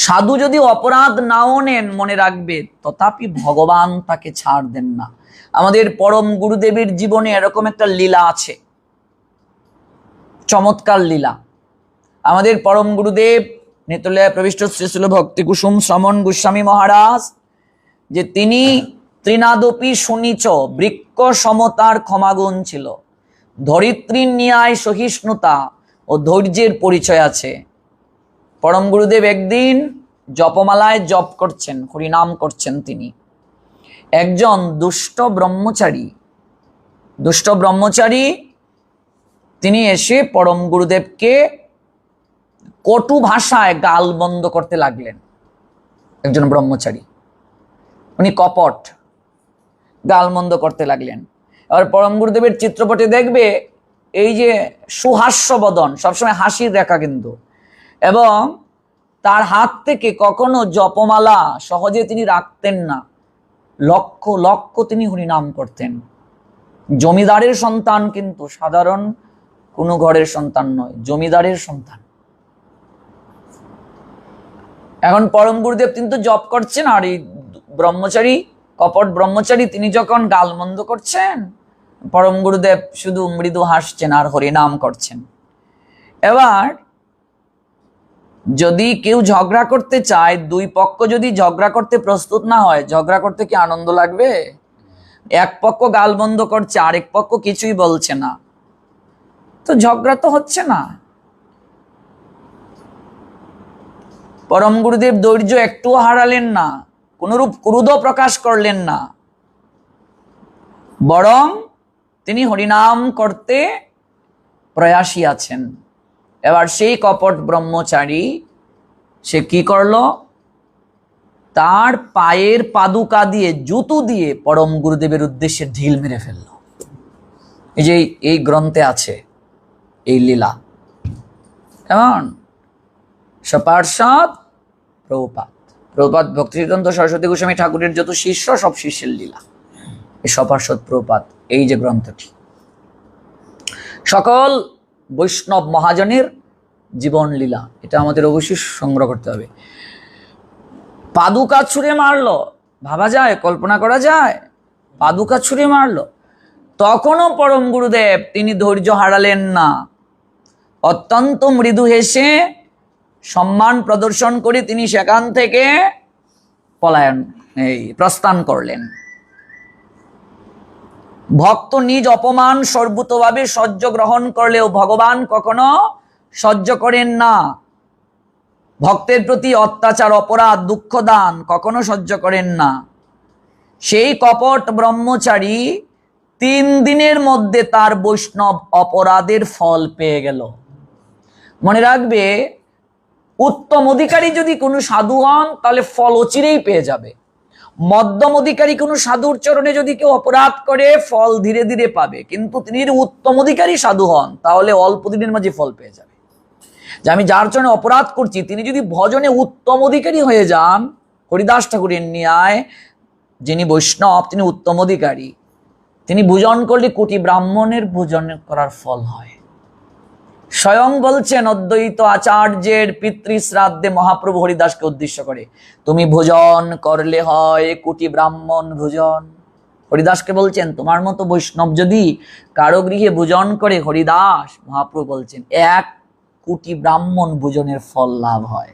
সাধু যদি অপরাধ নাও নেন, মনে রাখবে, তথাপি ভগবান তাকে ছাড় দেন না। আমাদের পরম গুরুদেবের জীবনে এরকম একটা লীলা আছে, চমৎকার লীলা। আমাদের পরম গুরুদেব নেতলয়া প্রবিষ্ট শ্রী শ্রীল ভক্তি কুসুম শ্রমণ গোস্বামী মহারাজ, যে তিনি ত্রিনাদপি শুনিচ, বৃক্ষ সমতার ক্ষমাগুণ ছিল, ধরিত্রীর ন্যায় সহিষ্ণুতা ও ধৈর্যের পরিচয় আছে। পরম গুরুদেব একদিন জপমালায় জপ করছেন, হরিনাম করছেন। তিনি একজন দুষ্ট ব্রহ্মচারী তিনি এসে পরম গুরুদেবকে কটু ভাষায় গাল বন্ধ করতে লাগলেন। একজন ব্রহ্মচারী, উনি কপট, গালমন্দ করতে লাগলেন। এবার পরম গুরুদেবের চিত্রপটে দেখবে এই যে সুহাস্য বদন, সবসময় হাসির রেখা কিন্তু, এবং তার হাত থেকে কখনো জপমালা সহজে তিনি রাখতেন না, লক্ষ লক্ষ তিনি হরিনাম করতেন। জমিদারের সন্তান, কিন্তু সাধারণ কোনো ঘরের সন্তান নয়, জমিদারের সন্তান। এখন পরম গুরুদেব কিন্তু জপ করছেন, আর এই ব্রহ্মচারী, কপট ব্রহ্মচারী, তিনি যখন গালমন্দ করছেন, পরম গুরুদেব শুধু মৃদু হাসছেন আর হরিনাম করছেন। এবার যদি কেউ ঝগড়া করতে চায়, দুই পক্ষ যদি ঝগড়া করতে প্রস্তুত না হয়, ঝগড়া করতে কি আনন্দ লাগবে? এক পক্ষ গালবন্ধ করছে, আরেক পক্ষ কিছুই বলছে না, তো ঝগড়া তো হচ্ছে না। পরম গুরুদেব ধৈর্য একটুও হারালেন না, কোনরূপ ক্রোধ প্রকাশ করলেন না, বরং তিনি হরিনাম করতে প্রয়াসী আছেন। এবার সেই কপট ব্রহ্মচারী সে কি করলো, তার পায়ের পাদুকা দিয়ে, জুতো দিয়ে পরম গুরুদেবের উদ্দেশ্যে ঢিল মেরে ফেলল। এই যে এই গ্রন্থে আছে এই লীলা। কেমন? সপার্ষদ প্রভুপাদ, প্রভুপাদ ভক্তিসিদ্ধান্ত সরস্বতী গোস্বামী ঠাকুরের যত শিষ্য, সব শিষ্যের লীলা এই সপার্ষদ প্রভুপাদ, এই যে গ্রন্থটি সকল বৈষ্ণব মহাজনের জীবন লীলা, এটা আমাদের অবশ্যই সংগ্রহ করতে হবে। পাদুকা ছুঁড়ে মারলো, ভাবা যায়, কল্পনা করা যায়? পাদুকা ছুঁড়ে মারলো, তখনও পরম গুরুদেব তিনি ধৈর্য হারালেন না, অত্যন্ত মৃদু হেসে সম্মান প্রদর্শন করে তিনি সেখান থেকে প্রস্থান করলেন। ভক্ত নিজ অপমান সর্বতভাবে সহ্য গ্রহণ করলেও ভগবান কখনো সহ্য করেন না। ভক্তের প্রতি অত্যাচার, অপরাধ, দুঃখ দান কখনো সহ্য করেন না। সেই কপট ব্রহ্মচারী 3 দিনের মধ্যে তার বৈষ্ণব অপরাধের ফল পেয়ে গেল। মনে রাখবে, উত্তম অধিকারী যদি কোনো সাধু হন তাহলে ফল অচিরেই পেয়ে যাবে। মধ্যম অধিকারী কোনো সাধুর চরণে যদি কেউ অপরাধ করে ফল ধীরে ধীরে পাবে, কিন্তু তিনি যদি উত্তম অধিকারী সাধু হন তাহলে অল্প দিনের মাঝে ফল পেয়ে যাবে। যে আমি যার চরণে অপরাধ করছি তিনি যদি ভজনে উত্তম অধিকারী হয়ে যান, হরিদাস ঠাকুরের ন্যায় যিনি বৈষ্ণব তিনি উত্তম অধিকারী, তিনি ভোজন করলে কোটি ব্রাহ্মণের ভোজন করার ফল হয়। স্বয়ং বলছেন অদ্বৈত আচার্যের পিতৃ শ্রাদ্ধে মহাপ্রভু হরিদাসকে উদ্দেশ্য করে, তুমি ভোজন করলে হয় কোটি ব্রাহ্মণ ভোজন। হরিদাসকে বলছেন, তোমার মতো বৈষ্ণব যদি কারো গৃহে ভোজন করে, হরিদাস মহাপ্রভু বলছেন 1 কোটি ব্রাহ্মণ ভোজনের ফল লাভ হয়।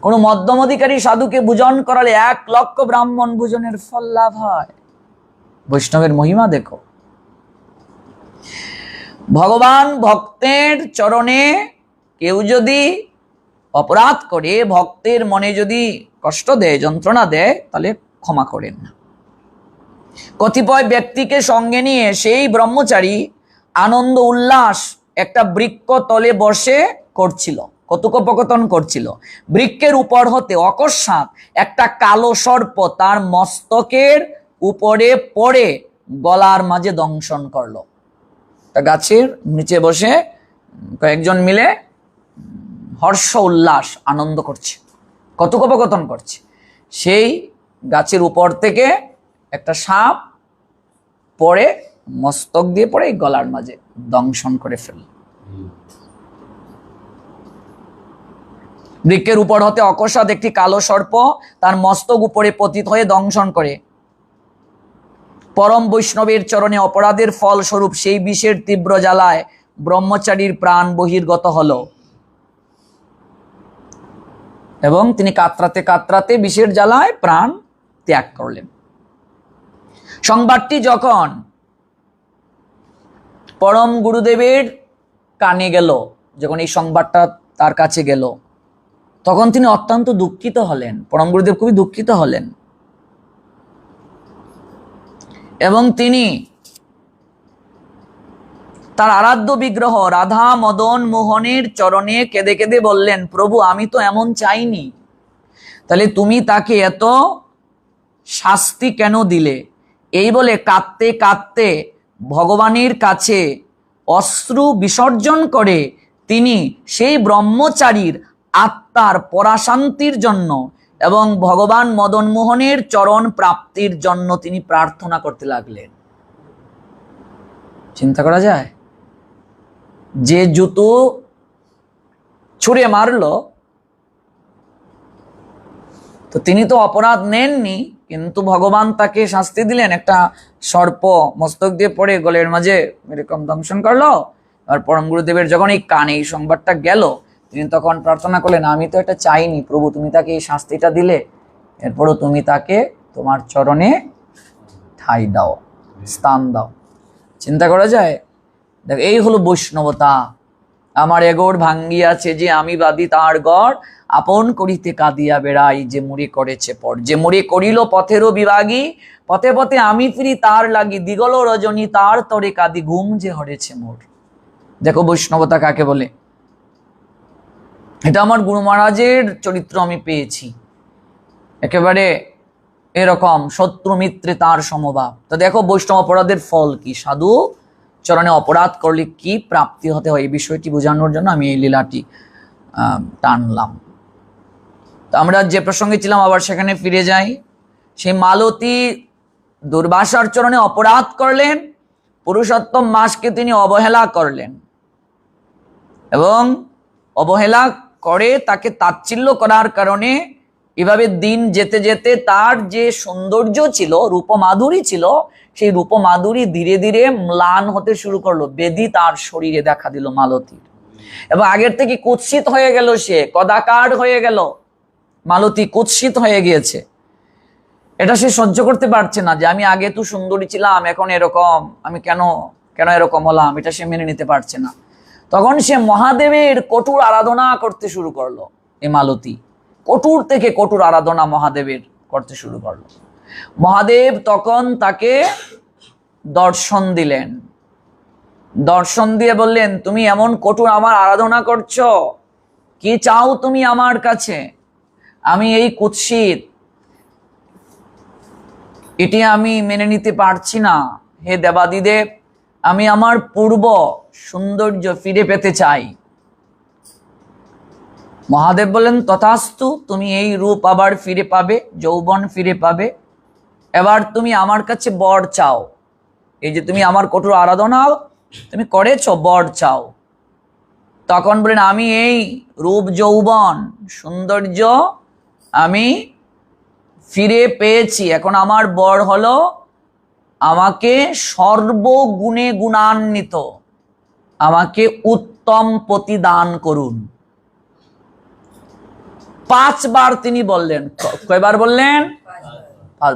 কোন মধ্যম অধিকারী সাধুকে ভোজন করালে 1 লক্ষ ব্রাহ্মণ ভোজনের ফল লাভ হয়। বৈষ্ণবের মহিমা দেখো। ভগবান ভক্তের চরণে কেউ যদি অপরাধ করে, ভক্তের মনে যদি কষ্ট দেয়, যন্ত্রণা দেয়, তাহলে ক্ষমা করেন না। কতিপয় ব্যক্তিকে সঙ্গে নিয়ে সেই ব্রহ্মচারী আনন্দ উল্লাস একটা বৃক্ষ তলে বসে করছিল, কথোপকথন করছিল। বৃক্ষের উপর হতে অকস্মাৎ একটা কালো সর্প তার মস্তকের উপরে পড়ে গলার মাঝে দংশন করলো। গাছের নিচে বসে কয়েকজন মিলে হর্ষ উল্লাস আনন্দ করছে, কথোপকথন করছে। সেই গাছের উপর থেকে একটা সাপ পড়ে, মস্তক দিয়ে পড়ে গলার মাঝে দংশন করে ফেলল। বৃক্ষের উপর হতে অকস্মাৎ একটি কালো সর্প তার মস্তক উপরে পতিত হয়ে দংশন করে। পরম বৈষ্ণবের চরণে অপরাধের ফল স্বরূপ সেই বিষের তীব্র জ্বালায় ব্রহ্মচারীর প্রাণ বহির্গত হল এবং তিনি কাতরাতে কাতরাতে বিষের জ্বালায় প্রাণ ত্যাগ করলেন। সংবাদটি যখন পরম গুরুদেবের কানে গেল, যখন এই সংবাদটা তার কাছে গেল, তখন তিনি অত্যন্ত দুঃখিত হলেন। পরম গুরুদেব খুবই দুঃখিত হলেন এবং তিনি তার আরাধ্য বিগ্রহ রাধা মদন মোহনের চরণে কেঁদে কেঁদে বললেন, প্রভু আমি তো এমন চাইনি, তাহলে তুমি তাকে এত শাস্তি কেন দিলে? এই বলে কাঁদতে কাঁদতে ভগবানের কাছে অশ্রু বিসর্জন করে তিনি সেই ব্রহ্মচারীর আত্মার পরাশান্তির জন্য এবং ভগবান মদন মোহনের চরণ প্রাপ্তির জন্য তিনি প্রার্থনা করতে লাগলেন। চিন্তা করা যায়, যে জুতো ছুঁড়ে মারলো তো তিনি তো অপরাধ নেননি, কিন্তু ভগবান তাকে শাস্তি দিলেন, একটা সর্প মস্তক দিয়ে পড়ে গলের মাঝে এরকম দংশন করলো। আর পরম গুরুদেবের যখন এই কানে এই সংবাদটা গেল, তিনি তখন প্রার্থনা করলেন, আমি তো এটা চাইনি প্রভু, তুমি তাকে এই শাস্তিটা দিলে, এরপরও তুমি তাকে তোমার চরণে ঠাঁই দাও, স্থান দাও। চিন্তা করা যায়? দেখ, এই হলো বৈষ্ণবতা। আমার এগোর ভাঙ্গিয়াছে যে আমি বাদি তার গড়, আপন করিতে কাঁদিয়া বেড়াই যে মুড়ি করেছে পর। যে মুড়ি করিল পথেরও বিভাগী, পথে পথে আমি ফিরি তার লাগি, দিগল রজনী তার তরে কাঁদি, ঘুম যে হরেছে মোর। দেখো বৈষ্ণবতা কাকে বলে। এটা আমার গুরু মহারাজের চরিত্র আমি পেয়েছি, একেবারে এরকম শত্রু মিত্রে তার সমভাব। তো দেখো বৈষ্ণব অপরাধের ফল কি, সাধু চরণে অপরাধ করলে কি প্রাপ্তি হতে হয়, এই বিষয়টি বোঝানোর জন্য আমি এই লীলাটি টানলাম। তো আমরা যে প্রসঙ্গে ছিলাম আবার সেখানে ফিরে যাই। সেই মালতী দুর্বাসার চরণে অপরাধ করলেন, পুরুষোত্তম মাসকে তিনি অবহেলা করলেন, এবং অবহেলা করে তাকে তাচ্ছিল্য করার কারণে এভাবে দিন যেতে যেতে তার যে সৌন্দর্য ছিল, রূপমাধুরী ছিল, সেই রূপমাধুরী ধীরে ধীরে ম্লান হতে শুরু করলো। বেদি তার শরীরে দেখা দিল মালতীর, এবং আগের থেকে কুৎসিত হয়ে গেল, সে কদাকার হয়ে গেল। মালতী কুৎসিত হয়ে গিয়েছে। এটা সে সহ্য করতে পারছে না যে আমি আগে তো সুন্দরী ছিলাম, এখন এরকম, আমি কেন এরকম হলাম, এটা সে মেনে নিতে পারছে না। তখন সে মহাদেবের কঠোর আরাধনা করতে শুরু করলো। এই মালতী কঠোর থেকে কঠোর আরাধনা মহাদেবের করতে শুরু করলো। মহাদেব তখন তাকে দর্শন দিলেন। দর্শন দিয়ে বললেন, তুমি এমন কঠোর আমার আরাধনা করছো, কি চাও তুমি আমার কাছে? আমি এই কুৎসিত, এটি আমি মেনে নিতে পারছি না। হে দেবাদিদেব, আমি আমার পূর্ব সৌন্দর্য ফিরে পেতে চাই। মহাদেব বলেন, তথাস্তু, তুমি এই রূপ আবার ফিরে পাবে, যৌবন ফিরে পাবে। এবার তুমি আমার কাছে বর চাও। এই যে তুমি আমার কঠোর আরাধনা তুমি করেছো, বর চাও। তখন বলেন, আমি এই রূপ যৌবন সৌন্দর্য আমি ফিরে পেয়েছি, এখন আমার বর হলো আমাকে সর্বগুণে গুণান্বিত, আমাকে উত্তম পতি দান করুন। 5 বার তিনি বললেন। কয়বার বললেন?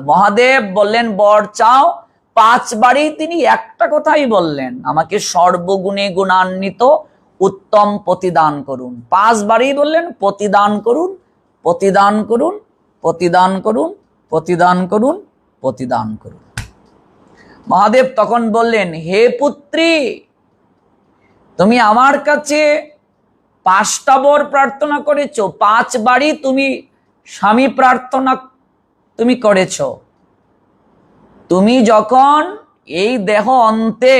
মহাদেব বললেন বর চাও, 5 বারই তিনি একটা কথাই বললেন, আমাকে সর্বগুণে গুণান্বিত উত্তম প্রতিদান করুন। 5 বারই বললেন প্রতিদান করুন, প্রতিদান করুন, প্রতিদান করুন, প্রতিদান করুন, প্রতিদান করুন। মহাদেব তখন বললেন, হে পুত্রী, তুমি আমার কাছে 5টা বর প্রার্থনা করেছো, 5 বারই তুমি স্বামী প্রার্থনা তুমি করেছো। তুমি যখন এই দেহ অন্তে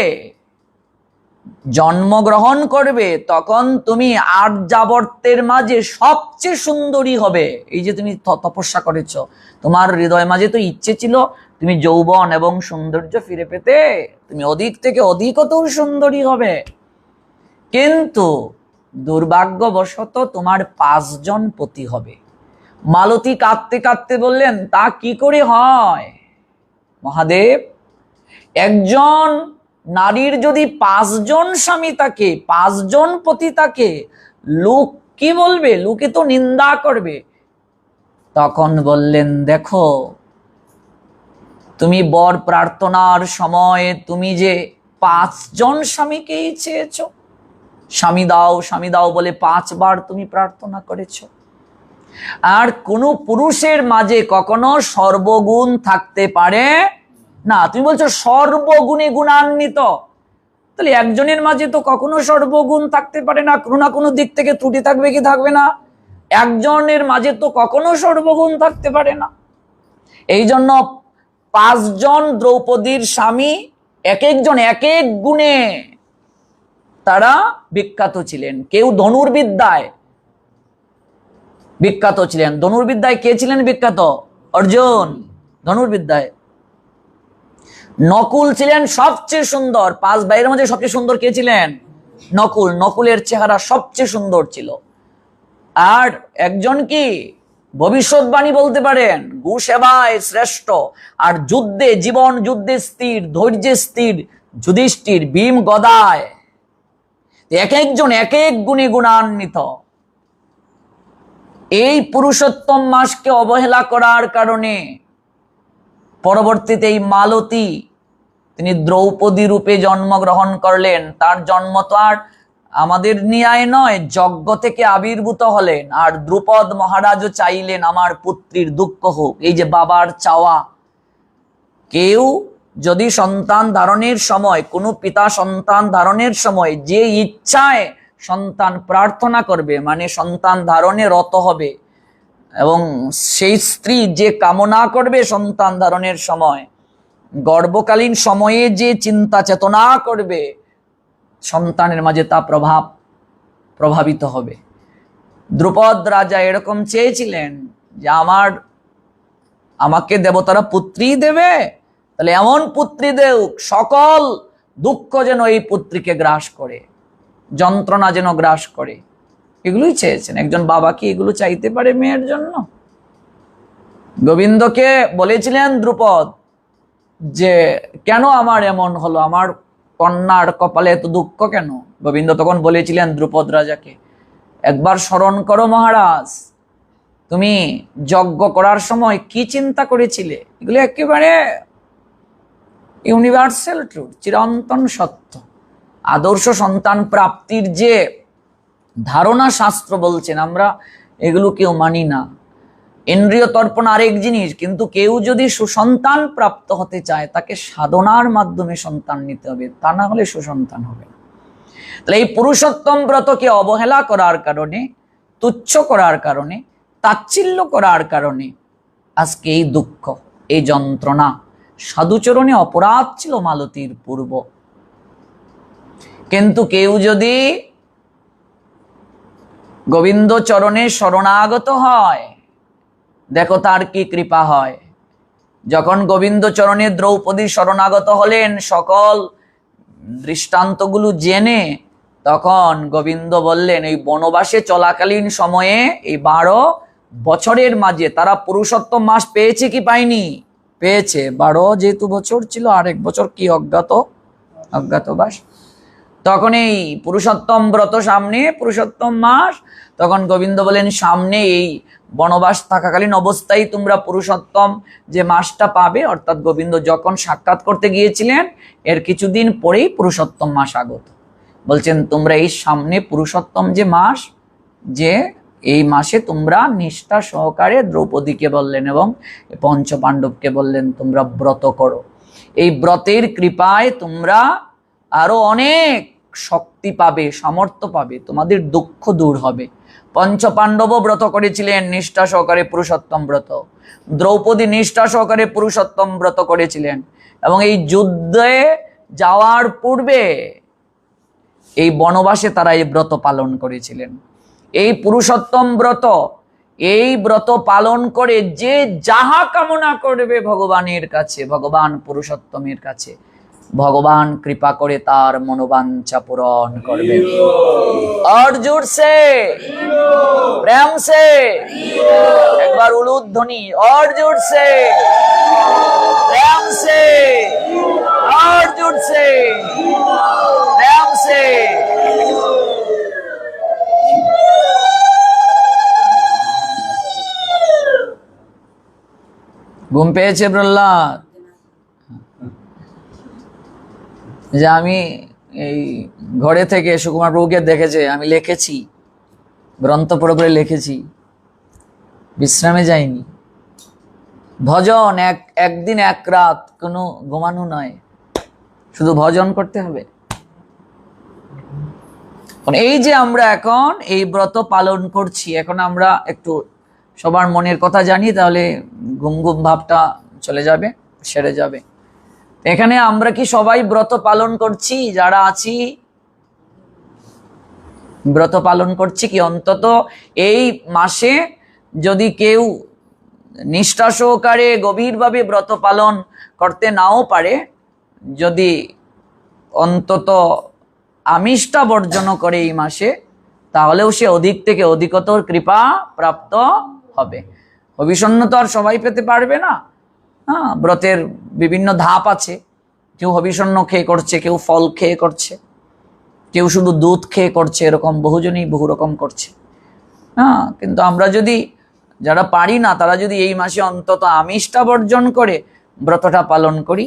জন্মগ্রহণ করবে, তখন তুমি আর্যাবর্তের মাঝে সবচেয়ে সুন্দরী হবে। এই যে তুমি তপস্যা করেছো, তোমার হৃদয় মাঝে তো ইচ্ছে ছিল তুমি যৌবন এবং সৌন্দর্য ফিরে পেতে, তুমি অধিক থেকে অধিকতর সুন্দরী হবে। কিন্তু দুর্ভাগ্যবশত তোমার 5 জন পতি হবে। মালতী কাঁদতে কাঁদতে বললেন, তা কি করে হয় মহাদেব? একজন নারীর যদি 5 জন স্বামী থাকে, 5 জন পতি থাকে, লোক কি বলবে? লোকে তো নিন্দা করবে। তখন বললেন, দেখো, তুমি বর প্রার্থনার সময় তুমি যে 5 জন স্বামীকেই চেয়েছো, স্বামী দাও স্বামী দাও বলে 5 বার তুমি প্রার্থনা করেছো। আর কোনো পুরুষের মাঝে কখনো সর্বগুণ থাকতে পারে না। তুমি বলছো সর্বগুণে গুণান্বিত, তাহলে একজনের মাঝে তো কখনো সর্বগুণ থাকতে পারে না, কোনো না কোনো দিক থেকে ত্রুটি থাকবে কি থাকবে না? একজনের মাঝে তো কখনো সর্বগুণ থাকতে পারে না। এই জন্য 5 জন দ্রৌপদীর স্বামী এক একজন এক এক গুণে তারা বিখ্যাত ছিলেন। কেউ ধনুর্বিদ্যায় বিখ্যাত ছিলেন। ধনুর্বিদ্যায় কে ছিলেন বিখ্যাত? অর্জুন ধনুর্বিদ্যায়। নকুল ছিলেন সবচেয়ে সুন্দর। 5 ভাইয়ের মধ্যে সবচেয়ে সুন্দর কে ছিলেন? নকুল। নকুলের চেহারা সবচেয়ে সুন্দর ছিল। আর একজন কি ভবিষ্যৎবাণী বলতে পারেন। গু সেবায় শ্রেষ্ঠ, আর যুদ্ধে, জীবন যুদ্ধে স্থির, ধৈর্যে স্থির যুধিষ্ঠির, ভীম গদায়। এক একজন এক এক গুণে গুণান্বিত। এই পুরুষোত্তম মাসকে অবহেলা করার কারণে পরবর্তীতে এই মালতী তিনি দ্রৌপদী রূপে জন্মগ্রহণ করলেন। তার জন্ম তো আর আমাদের ন্যায় নয়, যজ্ঞ থেকে আবির্ভূত হলেন। আর দ্রুপদ মহারাজও চাইলেন আমার পুত্রীর দুঃখ হোক, এই যে বাবার চাওয়া। কেউ যদি সন্তান ধারণের সময়, কোনো পিতা সন্তান ধারণের সময় যে ইচ্ছায় সন্তান প্রার্থনা করবে, মানে সন্তান ধারণে রত হবে, এবং সেই স্ত্রী যে কামনা করবে সন্তান ধারণের সময়, গর্ভকালীন সময়ে যে চিন্তা চেতনা করবে, সন্তানের মাঝে তা প্রভাবিত হবে। দ্রুপদ রাজা এরকম চেয়েছিলেন যে আমাকে দেবতারা পুত্রী দেবে, তাহলে এমন পুত্রী দেউক সকল দুঃখ যেন এই পুত্রীকে গ্রাস করে, যন্ত্রণা যেন গ্রাস করে। এগুলোই চেয়েছেন। একজন বাবা কি এগুলো চাইতে পারে মেয়ের জন্য? গোবিন্দকে বলেছিলেন দ্রুপদ যে কেন আমার এমন হলো, আমার কন্যার কপালে এত দুঃখ কেন? গোবিন্দ তখন বলেছিলেন দ্রুপদ রাজাকে, একবার স্মরণ করো মহারাজ, তুমি যজ্ঞ করার সময় কি চিন্তা করেছিলে? এগুলো একেবারে ইউনিভার্সাল ট্রুথ, চিরন্তন সত্য। আদর্শ সন্তান প্রাপ্তির যে ধারণা শাস্ত্র বলছেন, আমরা এগুলো কেউ মানি না। ইন্দ্রিয় তর্পণ আরেক জিনিস, কিন্তু কেউ যদি সুসন্তান প্রাপ্ত হতে চায় তাকে সাধনার মাধ্যমে সন্তান নিতে হবে, তা না হলে সুসন্তান হবে না। তাহলে এই পুরুষোত্তম ব্রতকে অবহেলা করার কারণে, তুচ্ছ করার কারণে, তাচ্ছিল্য করার কারণে আজকে এই দুঃখ, এই যন্ত্রণা। সাধুচরণে অপরাধ ছিল মালতীর পূর্ব, কিন্তু কেউ যদি গোবিন্দ চরণে শরণাগত হয়, দেখো তার কি কৃপা হয়। যখন গোবিন্দ চরণে দ্রৌপদী শরণাগত হলেন সকল দৃষ্টান্তগুলো জেনে, তখন গোবিন্দ বললেন এই বনবাসে চলাকালীন সময়ে এই 12 বছরের মাঝে তারা পুরুষোত্তম মাস পেয়েছে কি পায়নি? পেয়েছে। 12 যেহেতু বছর ছিল, আরেক বছর কি অজ্ঞাতবাস। তখন এই পুরুষোত্তম ব্রত সামনে, পুরুষোত্তম মাস, তখন গোবিন্দ বলেন সামনে এই বনবাস থাকাকালীন অবস্থায় তোমরা পুরুষোত্তম যে মাসটা পাবে। অর্থাৎ গোবিন্দ যখন সাক্ষাৎ করতে গিয়েছিলেন এর কিছুদিন পরেই পুরুষোত্তম মাস আগত। বলছেন তোমরা এই সামনে পুরুষোত্তম যে মাস, যে এই মাসে তোমরা নিষ্ঠা সহকারে, দ্রৌপদীকে বললেন এবং পঞ্চপাণ্ডবকে বললেন তোমরা ব্রত করো। এই ব্রতের কৃপায় তোমরা আরো অনেক শক্তি পাবে, সামর্থ্য পাবে, তোমাদের দুঃখ দূর হবে। পঞ্চপাণ্ডব ব্রত করেছিলেন নিষ্ঠা সহকারে পুরুষোত্তম ব্রত, দ্রৌপদী নিষ্ঠা সহকারে পুরুষোত্তম ব্রত করেছিলেন, এবং এই যুদ্ধে যাওয়ার পূর্বে এই বনবাসে তারা এই ব্রত পালন করেছিলেন। এই পুরুষোত্তম ব্রত, এই ব্রত পালন করে যে যাহা কামনা করবে ভগবানের কাছে, ভগবান পুরুষোত্তমের কাছে, ভগবান কৃপা করে তার মনোবাঞ্ছা পূরণ করবে। और जोर से, प्रेम से, एक बार उलूद ध्वनि, और जोर से, प्रेम से, और जोर से, प्रेम से। ঘুম পেয়েছে প্রহ্লাদ? যে আমি এই ঘরে থেকে সুকুমার প্রভুকে দেখেছে, আমি লিখেছি, গ্রন্থ পড়ে পড়ে লিখেছি, বিশ্রামে যাইনি। ভজন একদিন এক রাত, কোনো ঘুমানো নয়, শুধু ভজন করতে হবে। এই যে আমরা এখন এই ব্রত পালন করছি, এখন আমরা একটু সবার মনের কথা জানি, তাহলে ঘুম ঘুম ভাবটা চলে যাবে, সেরে যাবে। এখানে আমরা কি সবাই ব্রত পালন করছি? যারা আছি ব্রত পালন করছি কি? অন্তত এই মাসে যদি কেউ নিষ্ঠা সহকারে গভীরভাবে ব্রত পালন করতে নাও পারে, যদি অন্তত আমিষটা বর্জন করে এই মাসে, তাহলেও সে অধিক থেকে অধিকতর কৃপা প্রাপ্ত হবে। হবিষণ্য তো আর সবাই পেতে পারবে না। হ্যাঁ, ব্রতের বিভিন্ন ধাপ আছে। কেউ হবিষণ্য খেয়ে করছে, কেউ ফল খেয়ে করছে, কেউ শুধু দুধ খেয়ে করছে, এরকম বহুজনই বহু রকম করছে। হ্যাঁ, কিন্তু আমরা যদি, যারা পারি না তারা যদি এই মাসে অন্তত আমিষটা বর্জন করে ব্রতটা পালন করি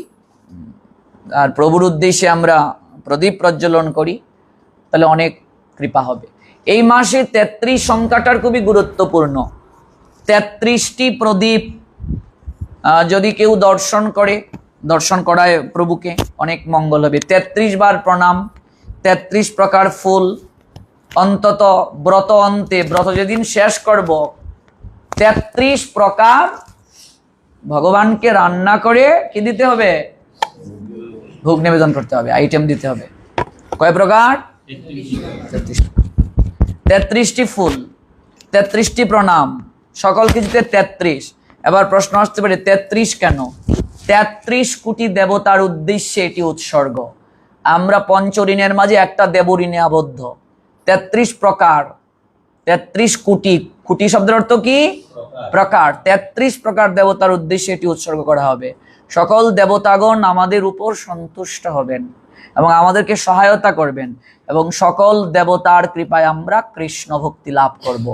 আর প্রভুর উদ্দেশ্যে আমরা প্রদীপ প্রজ্বলন করি, তাহলে অনেক কৃপা হবে। এই মাসে 33 সংখ্যাটার খুবই গুরুত্বপূর্ণ। 33টি প্রদীপ যদি কেউ দর্শন করায় প্রভুকে, অনেক মঙ্গল হবে। 33 বার প্রণাম, 33 প্রকার ফুল, অন্তত ব্রত অন্তে, ব্রত যেদিন শেষ করব 33 প্রকার ভগবানকে রান্না করে কি দিতে হবে? ভোগ নিবেদন করতে হবে, আইটেম দিতে হবে। কয় প্রকার? 33টি ফুল, 33টি প্রণাম, সকল কিছুতে 33। এবার প্রশ্ন আসতে পারে 33 কেন? 33 কোটি দেবতার উদ্দেশ্যে এটি উৎসর্গ। আমরা পঞ্চঋণের মাঝে একটা দেবঋণে আবদ্ধ। 33 প্রকার, 33 কোটি, কোটি শব্দের অর্থ কি? প্রকার। 33 প্রকার দেবতার উদ্দেশ্যে এটি উৎসর্গ করা হবে। সকল দেবতাগণ আমাদের উপর সন্তুষ্ট হবেন এবং আমাদেরকে সহায়তা করবেন, এবং সকল দেবতার কৃপায় আমরা কৃষ্ণ ভক্তি লাভ করব।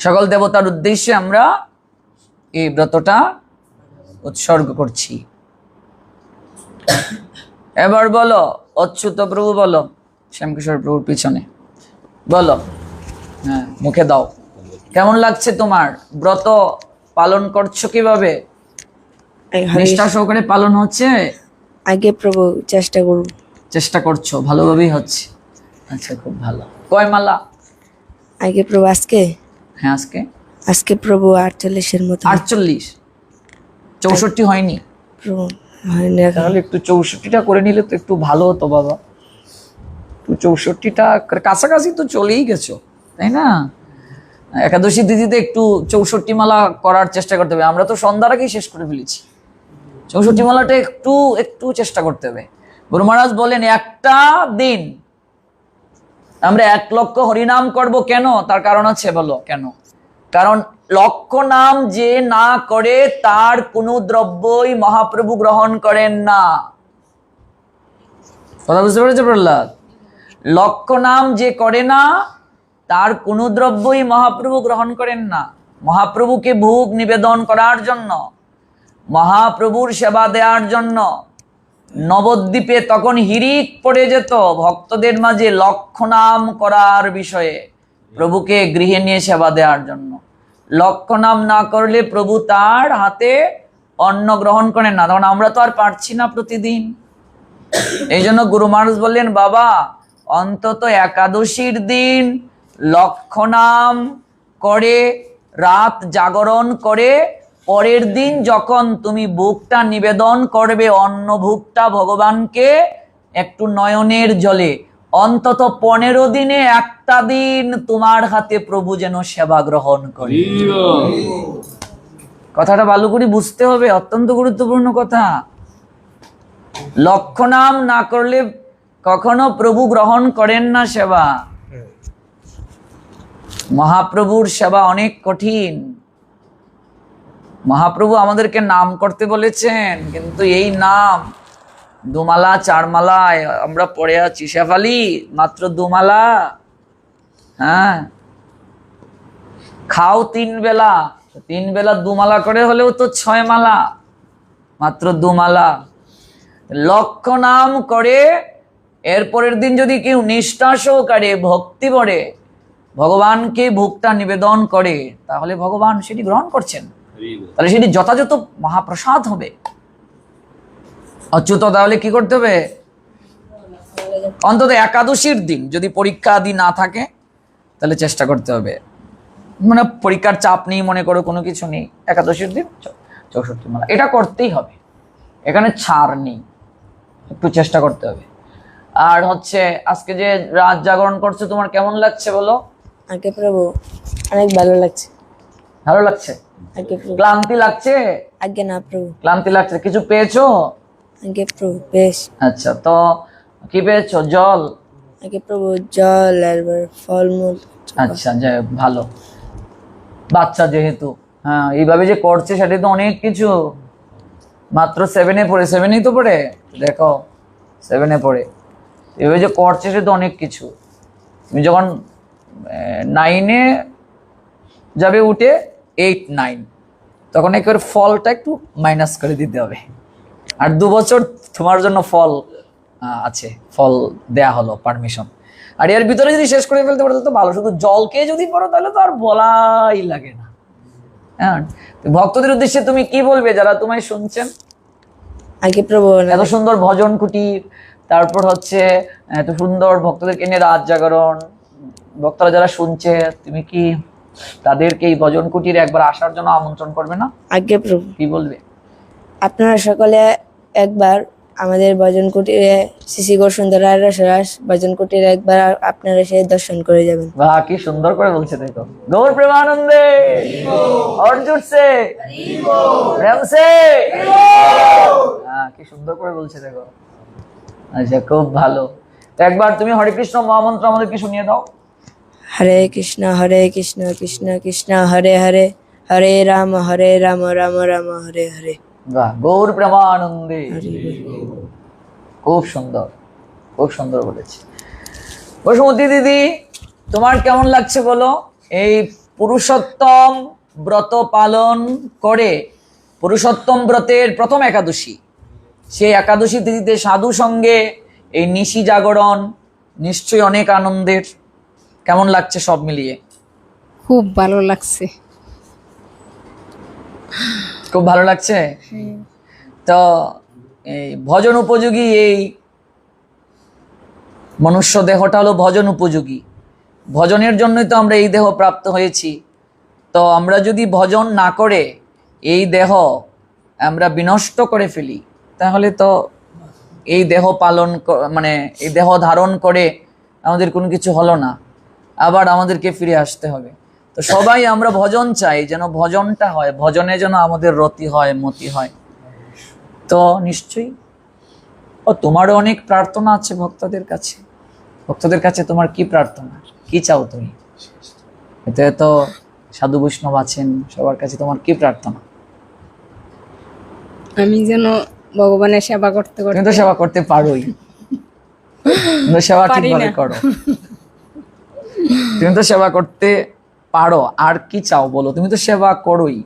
সকল দেবতার উদ্দেশ্যে আমরা এই ব্রতটা উৎসর্গ করছি। এবার বলো, অচ্যুত প্রভু বলো, শ্যামকিশোর প্রভুর পিছনে বলো, হ্যাঁ মুখে দাও, কেমন লাগছে তোমার? ব্রত পালন করছো কিভাবে? নিষ্ঠা সহকারে পালন হচ্ছে? আগে প্রভু চেষ্টা করছো, ভালোভাবেই হচ্ছে। আচ্ছা, খুব ভালো। কয় মালা? আগে প্রভু আজকে, হ্যাঁ আজকে প্রভু 48-এর মতো। 48? 64 হয়নি প্রভু? হয়নি। তাহলে একটু 64টা করে নিলে তো একটু ভালো হতো বাবা। 64টা কাছাকাছি তো চলেই গেছো, তাই না? একাদশী তিথিতে একটু 64 মালা করার চেষ্টা করতে হবে। আমরা তো সন্ধ্যার আগেই শেষ করে ফেলেছি। 64 মালাটা একটু চেষ্টা করতে হবে। গুরু মহারাজ বলেন একটা দিন আমরা 1 লক্ষ হরিনাম করব। কেন? তার কারণ আছে, বলো কেন? কারণ লক্ষ নাম যে না করে তার কোনো দ্রব্যই মহাপ্রভু গ্রহণ করেন না। কথা বুঝতে পেরেছো প্রহ্লাদ? লক্ষ নাম যে করে না তার কোনো দ্রব্যই মহাপ্রভু গ্রহণ করেন না। মহাপ্রভুকে ভোগ নিবেদন করার জন্য, মহাপ্রভুর সেবা দেওয়ার জন্য নবদ্বীপে তখন হিড়িক পড়ে যেত ভক্তদের মাঝে লক্ষ নাম করার বিষয়ে, প্রভুকে গৃহে নিয়ে সেবা দেওয়ার জন্য। লক্ষ নাম না করলে প্রভু তার হাতে অন্ন গ্রহণ করেন না। তখন আমরা তো আর পারছি না প্রতিদিন। এই জন্য গুরু মহারাজ বললেন, বাবা অন্তত একাদশীর দিন লক্ষ নাম করে রাত জাগরণ করে পরের দিন যখন তুমি ভোগটা নিবেদন করবে, অন্ন ভোগটা ভগবানকে, একটু নয়নের জলে অন্তত 15 দিনে একটা দিন তোমার হাতে প্রভু যেন সেবা গ্রহণ করে। কথাটা ভালো করে বুঝতে হবে, অত্যন্ত গুরুত্বপূর্ণ কথা। লক্ষ নাম না করলে কখনো প্রভু গ্রহণ করেন না সেবা। মহাপ্রভুর সেবা অনেক কঠিন। মহাপ্রভু আমাদেরকে নাম করতে বলেছেন, কিন্তু এই নাম 2 মালা 4 মালায় আমরা পড়ে আছি। শেফালি মাত্র 2 মালা, হ্যাঁ খাও 3 বেলা, 3 বেলা 2 মালা করে হলেও তো 6 মালা, মাত্র 2 মালা। লক্ষ নাম করে এরপরের দিন যদি কেউ নিষ্ঠা সহকারে ভক্তি ভরে ভগবানকে ভোগটা নিবেদন করে, তাহলে ভগবান সেটি গ্রহণ করছেন, তাহলে সেটি যথাযথ মহাপ্রসাদ হবে। অচ্যুত তাহলে কি করতে হবে? অন্তত একাদশীর দিন যদি পরীক্ষা আদি না থাকে তাহলে চেষ্টা করতে হবে। মানে পরীক্ষার চাপ নেই মনে করো, কোনো কিছু নেই, একাদশীর দিন 64 মালা এটা করতেই হবে, এখানে ছাড় নেই, একটু চেষ্টা করতে হবে। আর হচ্ছে আজকে যে রাত জাগরণ করছো, তোমার কেমন লাগছে বলো? আগে প্রভু অনেক ভালো লাগছে। ভালো লাগছে? আগে প্রভু। ক্লান্তি লাগছে? আগে না প্রভু। ক্লান্তি লাগছে? কিছু পেয়েছো? আগে প্রভু বেশ। আচ্ছা, তো কি পেয়েছো? জল? আগে প্রভু জল আর ফলমূল। আচ্ছা, যাই হোক, ভালো। বাচ্চা যেহেতু, হ্যাঁ এইভাবে যে করছে সেটা তো অনেক কিছু। মাত্র 7-এ পড়ে, 7-এই তো পড়ে, দেখো 7-এ পড়ে, এভাবে যে করছে সে তো অনেক কিছু। তুমি যখন 9-এ যাবে উঠে, 8-9, তখন একেবারে ফলটা একটু মাইনাস করে দিতে হবে। আর 2 বছর তোমার জন্য ফল আছে, ফল দেয়া হলো পারমিশন। আর এর ভিতরে যদি শেষ করে ফেলতে পারো তো ভালো, শুধু জল খেয়ে যদি পড়ো তাহলে তো আর বলাই লাগে না। হ্যাঁ, তো ভক্তদের উদ্দেশ্যে তুমি কি বলবে যারা তোমায় শুনছেন? আগে প্রভু এত সুন্দর ভজন কুটির, তারপর হচ্ছে এত সুন্দর ভক্তদেরকে নিয়ে রাত জাগরণ, ভক্তরা যারা শুনছে, তুমি কি তাদেরকে এই ভজন কুটিরে একবার আসার জন্য আমন্ত্রণ করবে না? আগে প্রভু কি বলবে? আপনারা সকলে একবার আমাদের ভজন কুটিরে শ্রী গৌর সুন্দর রায় রসরাস ভজন কুটিরে একবার আপনারা এসে দর্শন করে যাবেন। বাহ, কি সুন্দর করে বলছে, দেখো। গৌর প্রেমানন্দে, অর্জুন সে, প্রেম সে, কি সুন্দর করে বলছে, দেখো। আচ্ছা, খুব ভালো। তো একবার তুমি হরে কৃষ্ণ মহামন্ত্র আমাদেরকে শুনিয়ে দাও। হরে কৃষ্ণ কৃষ্ণ কৃষ্ণ হরে হরে, হরে রাম রাম রাম হরে হরে। বাহ, গৌর প্রেমানন্দে। খুব সুন্দর, খুব সুন্দর বলেছে। বসুমতী দিদি, তোমার কেমন লাগছে বলো? এই পুরুষোত্তম ব্রত পালন করে, পুরুষোত্তম ব্রতের প্রথম একাদশী, সেই একাদশী তিথিতে সাধু সঙ্গে এই নিশি জাগরণ নিশ্চয়ই অনেক আনন্দের। কেমন লাগছে সব মিলিয়ে? খুব ভালো লাগছে। খুব ভালো লাগছে। তো এই ভজন উপযোগী এই মনুষ্য দেহটা হলো ভজন উপযোগী, ভজনের জন্যই তো আমরা এই দেহ প্রাপ্ত হয়েছি। তো আমরা যদি ভজন না করে এই দেহ আমরা বিনষ্ট করে ফেলি, তাহলে তো এই দেহ পালন মানে এই দেহ ধারণ করে আমাদের কোনো কিছু হলো না, আবার আমাদেরকে ফিরে আসতে হবে। তো সবাই আমরা ভজন চাই, যেন ভজনটা হয়, ভজনে যেন আমাদের রতি হয়, মতি হয়। তো নিশ্চয়ই তোমারও অনেক প্রার্থনা আছে ভক্তদের কাছে। ভক্তদের কাছে তোমার কি প্রার্থনা, কি চাও তুমি? এতে তো সাধু বৈষ্ণব আছেন, সবার কাছে তোমার কি প্রার্থনা? আমি যেন ভগবানের সেবা করতে তুমি তো সেবা করতে পারোই, কিন্তু সেবা ঠিকভাবে করো। তুমি তো সেবা করতে পারো, আর কি চাও বলো? তুমি তো সেবা করোই।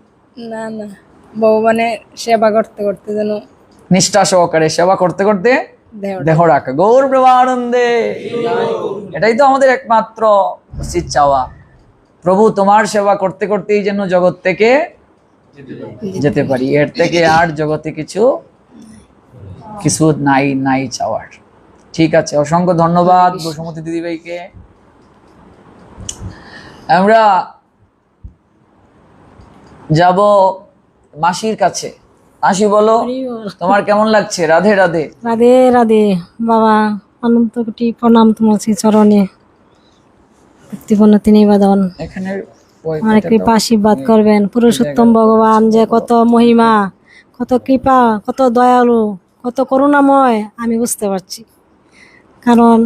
না না, ভগবানের সেবা করতে করতে যেন নিষ্ঠা সহকারে সেবা করতে করতে দেহটা দেহ রাখা। গৌর প্রেমানন্দে। এটাই তো আমাদের একমাত্র উচিত চাওয়া। প্রভু তোমার সেবা করতে করতেই যেন জগৎ থেকে যেতে পারি, এর থেকে আর জগতে কিছু নাই চাওয়ার। ঠিক আছে, অসংখ্য ধন্যবাদ বসুমতী দিদিভাইকে। আমরা যাব মাসির কাছে। মাসি বলো, তোমার কেমন লাগছে? রাধে রাধে। রাধে রাধে বাবা, অনন্ত কোটি প্রণাম তোমার শ্রী চরণে, ভক্তিপূর্ণতি নিবেদন। এখানে আমার কৃপা আশীর্বাদ করবেন। পুরুষোত্তম ভগবান যে কত মহিমা, কত কৃপা, কত দয়ালু, কত করুণাময় আমি বুঝতে পারছি। কারণ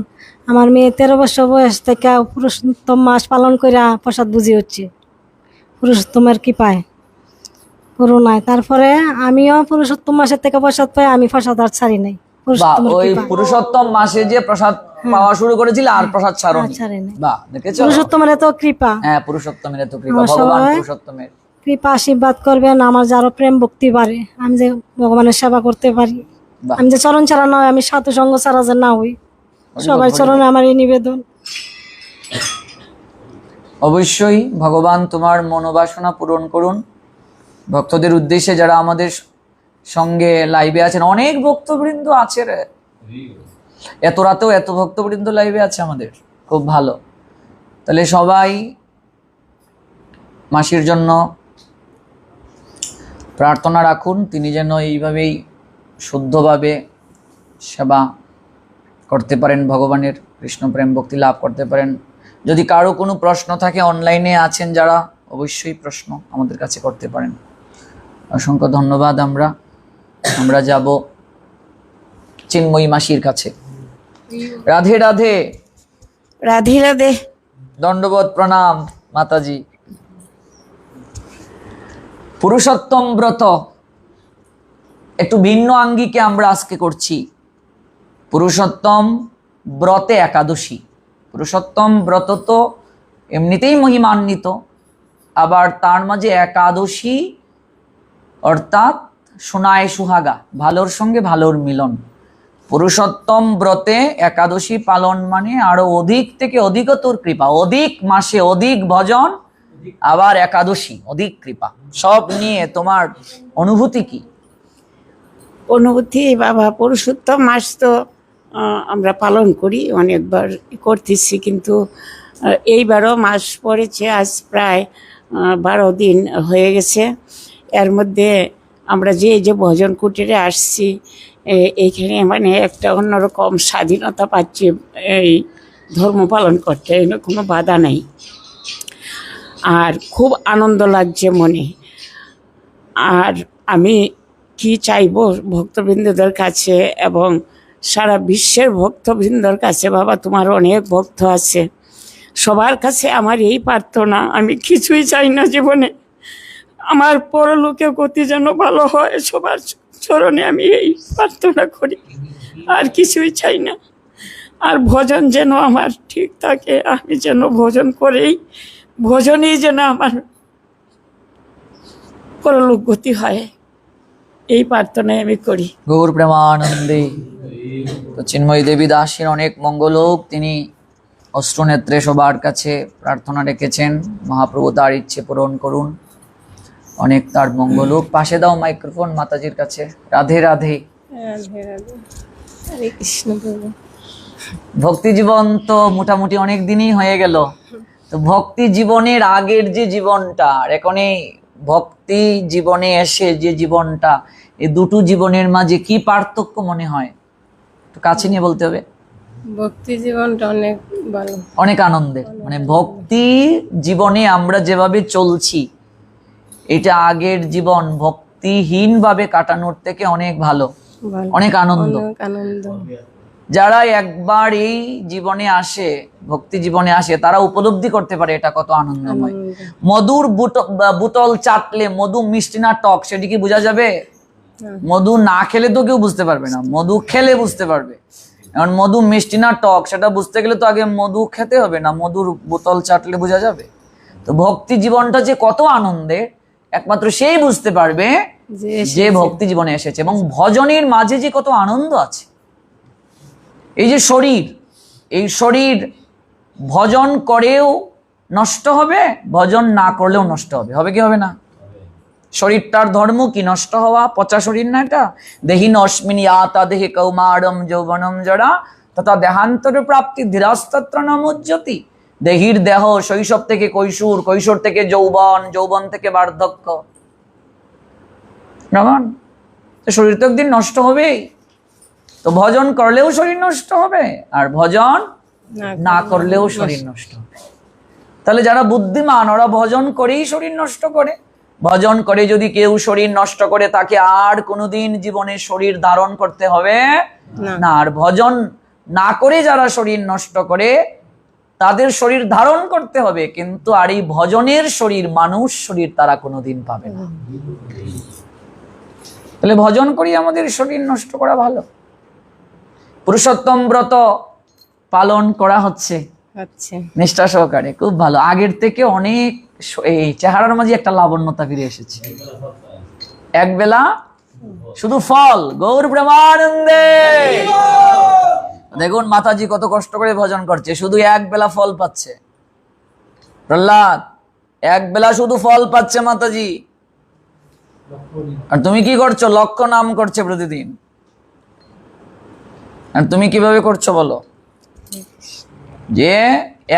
আমার মেয়ে 13 বছর বয়স থেকে পুরুষোত্তম মাস পালন করে প্রসাদ বুঝি হচ্ছে পুরুষোত্তমের কৃপায়, করুণায়। তারপরে আমিও পুরুষোত্তম মাসের থেকে প্রসাদ পাই, আমি প্রসাদ আর ছাড়ি নাই। ওই পুরুষোত্তম মাসে যে প্রসাদ পাওয়া শুরু করেছিল আর প্রসাদ ছাড়নি। বাহ, দেখেছো পুরুষোত্তমের এত কৃপা। হ্যাঁ, পুরুষোত্তমের এত কৃপা, ভগবান পুরুষোত্তমের কৃপা আশীর্বাদ করবেন। আমার যে আরো প্রেম ভক্তি বাড়ে, আমি যে ভগবানের সেবা করতে পারি, আমি যে চরণ ছাড়া না হয়, আমি সাধু সঙ্গ ছাড়া যে না হই, সবাই চরণে আমার এই নিবেদন। অবশ্যই ভগবান তোমার মনোবাসনা পূরণ করুন। ভক্তদের উদ্দেশ্যে যারা আমাদের সঙ্গে লাইভে আছেন, অনেক ভক্তবৃন্দ আছে রে, এত রাতেও এত ভক্তবৃন্দ লাইভে আছে আমাদের, খুব ভালো। তাহলে সবাই মাসির জন্য প্রার্থনা রাখুন, তিনি যেন এইভাবেই শুদ্ধভাবে সেবা করতে পারেন, ভগবানের কৃষ্ণ প্রেম ভক্তি লাভ করতে পারেন। যদি কারো কোনো প্রশ্ন থাকে, অনলাইনে আছেন যারা, অবশ্যই প্রশ্ন আমাদের কাছে করতে পারেন। অসংখ্য ধন্যবাদ। আমরা যাব চিন্ময়ী মাসির কাছে। রাধে রাধে। রাধে রাধে। দণ্ডবোধ প্রণাম মাতাজি। পুরুষোত্তম ব্রত একটু ভিন্ন আঙ্গিকে আমরা আজকে করছি। পুরুষোত্তম ব্রতে একাদশী। পুরুষোত্তম ব্রত তো এমনিতেই মহিমান্বিত, আবার তার মাঝে একাদশী অর্থাৎ সোনায় সুহাগা, ভালোর সঙ্গে ভালোর মিলন। পুরুষোত্তম ব্রতে একাদশী পালন মানে আরো অধিক থেকে অধিকতর কৃপা, অধিক মাসে অধিক ভজন, আবার একাদশী অধিক কৃপা। সব নিয়ে তোমার অনুভূতি কি? অনুভূতি বাবা, পুরুষোত্তম মাস তো আমরা পালন করি, অনেকবার করতেছি, কিন্তু এইবারও মাস পড়েছে, আজ প্রায় 12 দিন হয়ে গেছে। এর মধ্যে আমরা যে ভজন কুটিরে আসছি, এইখানে মানে একটা অন্যরকম স্বাধীনতা পাচ্ছি এই ধর্ম পালন করতে, এখানে কোনো বাধা নেই, আর খুব আনন্দ লাগছে মনে। আর আমি কি চাইবো ভক্তবৃন্দদের কাছে এবং সারা বিশ্বের ভক্তবৃন্দর কাছে, বাবা তোমার অনেক ভক্ত আছে, সবার কাছে আমার এই প্রার্থনা, আমি কিছুই চাই না জীবনে, আমার পরলোকে গতি যেন ভালো হয়, সবার চরণে আমি এই প্রার্থনা করি, আর কিছুই চাই না। আর ভজন যেন আমার ঠিক থাকে, আমি যেন ভজন করেই, ভজনেই যেন আমার পরলোক গতি হয়, এই প্রার্থনায় আমি করি। গৌর প্রেমানন্দে। তো চিন্ময়ী দেবী দাসের অনেক মঙ্গল হোক। তিনি অশ্রুনেত্রে সবার কাছে প্রার্থনা রেখেছেন, মহাপ্রভু তার ইচ্ছে পূরণ করুন, অনেক তার মঙ্গল হোক। পাশে দাও মাইক্রোফোন মাতাজির কাছে। রাধে রাধে। রাধে রাধে, হরে কৃষ্ণ প্রভু। ভক্তি জীবন তো মোটামুটি অনেক দিনই হয়ে গেল। তো ভক্তি জীবনের আগের যে জীবনটা আর এখন এই ভক্তি জীবনে এসে যে জীবনটা, এই দুটো জীবনের মাঝে কি পার্থক্য মনে হয়? একটু কাছে নিয়ে বলতে হবে। ভক্তি জীবনটা অনেক ভালো, অনেক আনন্দের, মানে ভক্তি জীবনে আমরা যেভাবে চলছি, এটা আগের জীবন ভক্তিহীন ভাবে কাটানোর থেকে অনেক ভালো, ভালো, অনেক আনন্দ। অনেক আনন্দ। যারা একবার এই জীবনে আসে, ভক্তি জীবনে আসে, তারা উপলব্ধি করতে পারে এটা কত আনন্দময়। মধুর বোতল চাটলে মধু মিষ্টি না টক সেটি কি বোঝা যাবে? মধু না খেলে তো কেউ বুঝতে পারবে না, মধু খেলে বুঝতে পারবে। এখন মধু মিষ্টি না টক সেটা বুঝতে গেলে তো আগে মধু খেতে হবে, না মধুর বোতল চাটলে বোঝা যাবে? তো ভক্তি জীবনটা যে কত আনন্দের একমাত্র সেই বুঝতে পারবে যে ভক্তি জীবনে এসেছে। এবং ভজনের মাঝে যে কত আনন্দ আছে। এই যে শরীর, এই শরীর ভজন করেও নষ্ট হবে, ভজন না করলেও নষ্ট হবে। হবে কি হবে না? শরীরটার ধর্ম কি? নষ্ট হওয়া। পচা শরীর না এটা? দেহি নস্মিনী আতা দেহে কৌমারম যৌবনম জরা তথা দেহান্তর প্রাপ্তি ধীরাস্তত্র নমজ্জতি। দেহির দেহ শৈশব থেকে কৈশোর, কৈশোর থেকে যৌবন, যৌবন থেকে বার্ধক্য। শরীর তো একদিন নষ্ট হবেই। তো ভজন করলেও শরীর নষ্ট হবে, আর ভজন না করলেও শরীর নষ্ট হবে। তাহলে যারা বুদ্ধিমান ওরা ভজন করেই শরীর নষ্ট করে। ভজন করে যদি কেউ শরীর নষ্ট করে, তাকে আর কোনোদিন জীবনে শরীর ধারণ করতে হবে না। আর ভজন না করে যারা শরীর নষ্ট করে তাদের শরীর ধারণ করতে হবে, কিন্তু আর এই ভজনের শরীর, মানুষ শরীর তারা কোনোদিন পাবে না। তাহলে ভজন করি আমাদের শরীর নষ্ট করা ভালো। পুরুষোত্তম ব্রত পালন করা হচ্ছে নিষ্ঠা সহকারে, খুব ভালো। আগের থেকে অনেক এই চেহারার মাঝে একটা লাবণ্যতা ফিরে এসেছে। এক বেলা শুধু ফল। গৌর প্রেমানন্দে। দেখুন মাতাজি কত কষ্ট করে ভজন করছে, শুধু এক বেলা ফল পাচ্ছে। প্রহ্লাদ এক বেলা শুধু ফল পাচ্ছে মাতাজি, আর তুমি কি করছো? লক্ষ নাম করছে প্রতিদিন। আর তুমি কিভাবে করছো বলো? যে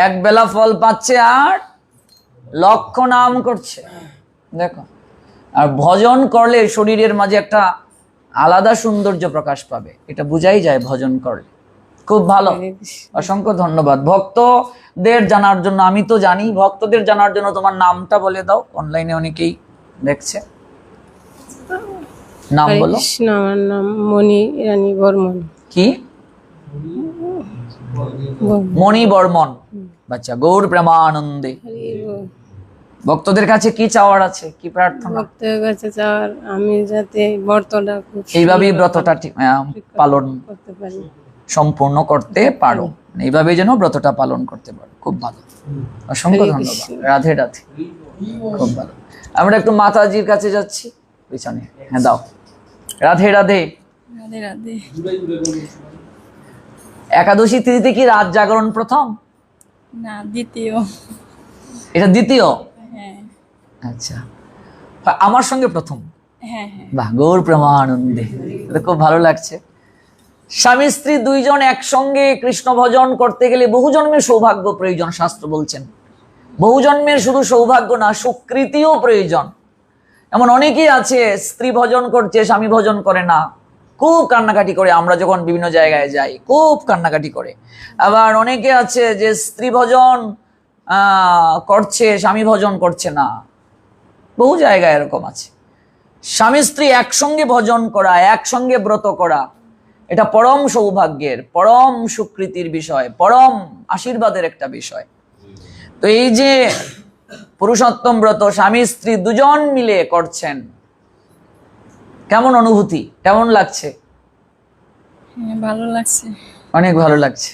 এক বেলা ফল পাচ্ছে আর লক্ষ নাম করছে। দেখো, আর ভজন করলে শরীরের মাঝে একটা আলাদা সৌন্দর্য প্রকাশ পাবে, এটা বোঝাই যায় ভজন করলে। খুব ভালো, অসংখ্য ধন্যবাদ। ভক্তদের জানার জন্য, আমি তো জানি, ভক্তদের জানার জন্য তোমার নামটা বলে দাও, অনলাইনে অনেকেই দেখছে। নাম বলো। আমার নাম মণি রানী বর্মন। কি? মণি বর্মন। আচ্ছা, গৌর প্রেমানন্দে। ভক্তদের কাছে কি চাওয়ার আছে, কি প্রার্থনা? ভক্তের কাছে চাওয়ার আমি যাতে ব্রতটা খুব এইভাবেই ব্রতটা পালন করতে পারি। সম্পূর্ণ করতে পারো, এইভাবে যেন ব্রতটা পালন করতে পারো। খুব ভালো, অসংখ্য ধন্যবাদ। রাধে রাধে, খুব ভালো। আমরা একটু মাতাজির কাছে যাচ্ছি পিছনে। হ্যাঁ দাও। রাধে রাধে। রাধে রাধে। একাদশী তিথিতে কি রাত জাগরণ প্রথম? না, দ্বিতীয়। এটা দ্বিতীয়? হ্যাঁ আচ্ছা, আমার সঙ্গে প্রথম। হ্যাঁ হ্যাঁ। বাহ, গৌর প্রেমানন্দে, এটা খুব ভালো লাগছে। স্বামী স্ত্রী দুইজন একসঙ্গে কৃষ্ণ ভজন করতে গেলে বহু জন্মের সৌভাগ্য প্রয়োজন, শাস্ত্র বলছেন। বহু জন্মের শুধু সৌভাগ্য না, সুকৃতিও প্রয়োজন। এমন অনেকেই আছে স্ত্রী ভজন করছে, স্বামী ভজন করে না, খুব কান্নাকাটি করে। আমরা যখন বিভিন্ন জায়গায় যাই খুব কান্নাকাটি করে। আবার অনেকে আছে যে স্ত্রী ভজন করছে, স্বামী ভজন করছে না। বহু জায়গায় এরকম আছে। স্বামী স্ত্রী একসঙ্গে ভজন করা, একসঙ্গে ব্রত করা, এটা পরম সৌভাগ্যের, পরম সুকৃতির বিষয়, পরম আশীর্বাদের একটা বিষয়। তো এই যে পুরুষোত্তম ব্রত স্বামী স্ত্রী দুজন মিলে করছেন, কেমন অনুভূতি, কেমন লাগছে? হ্যাঁ, ভালো লাগছে। অনেক ভালো লাগছে,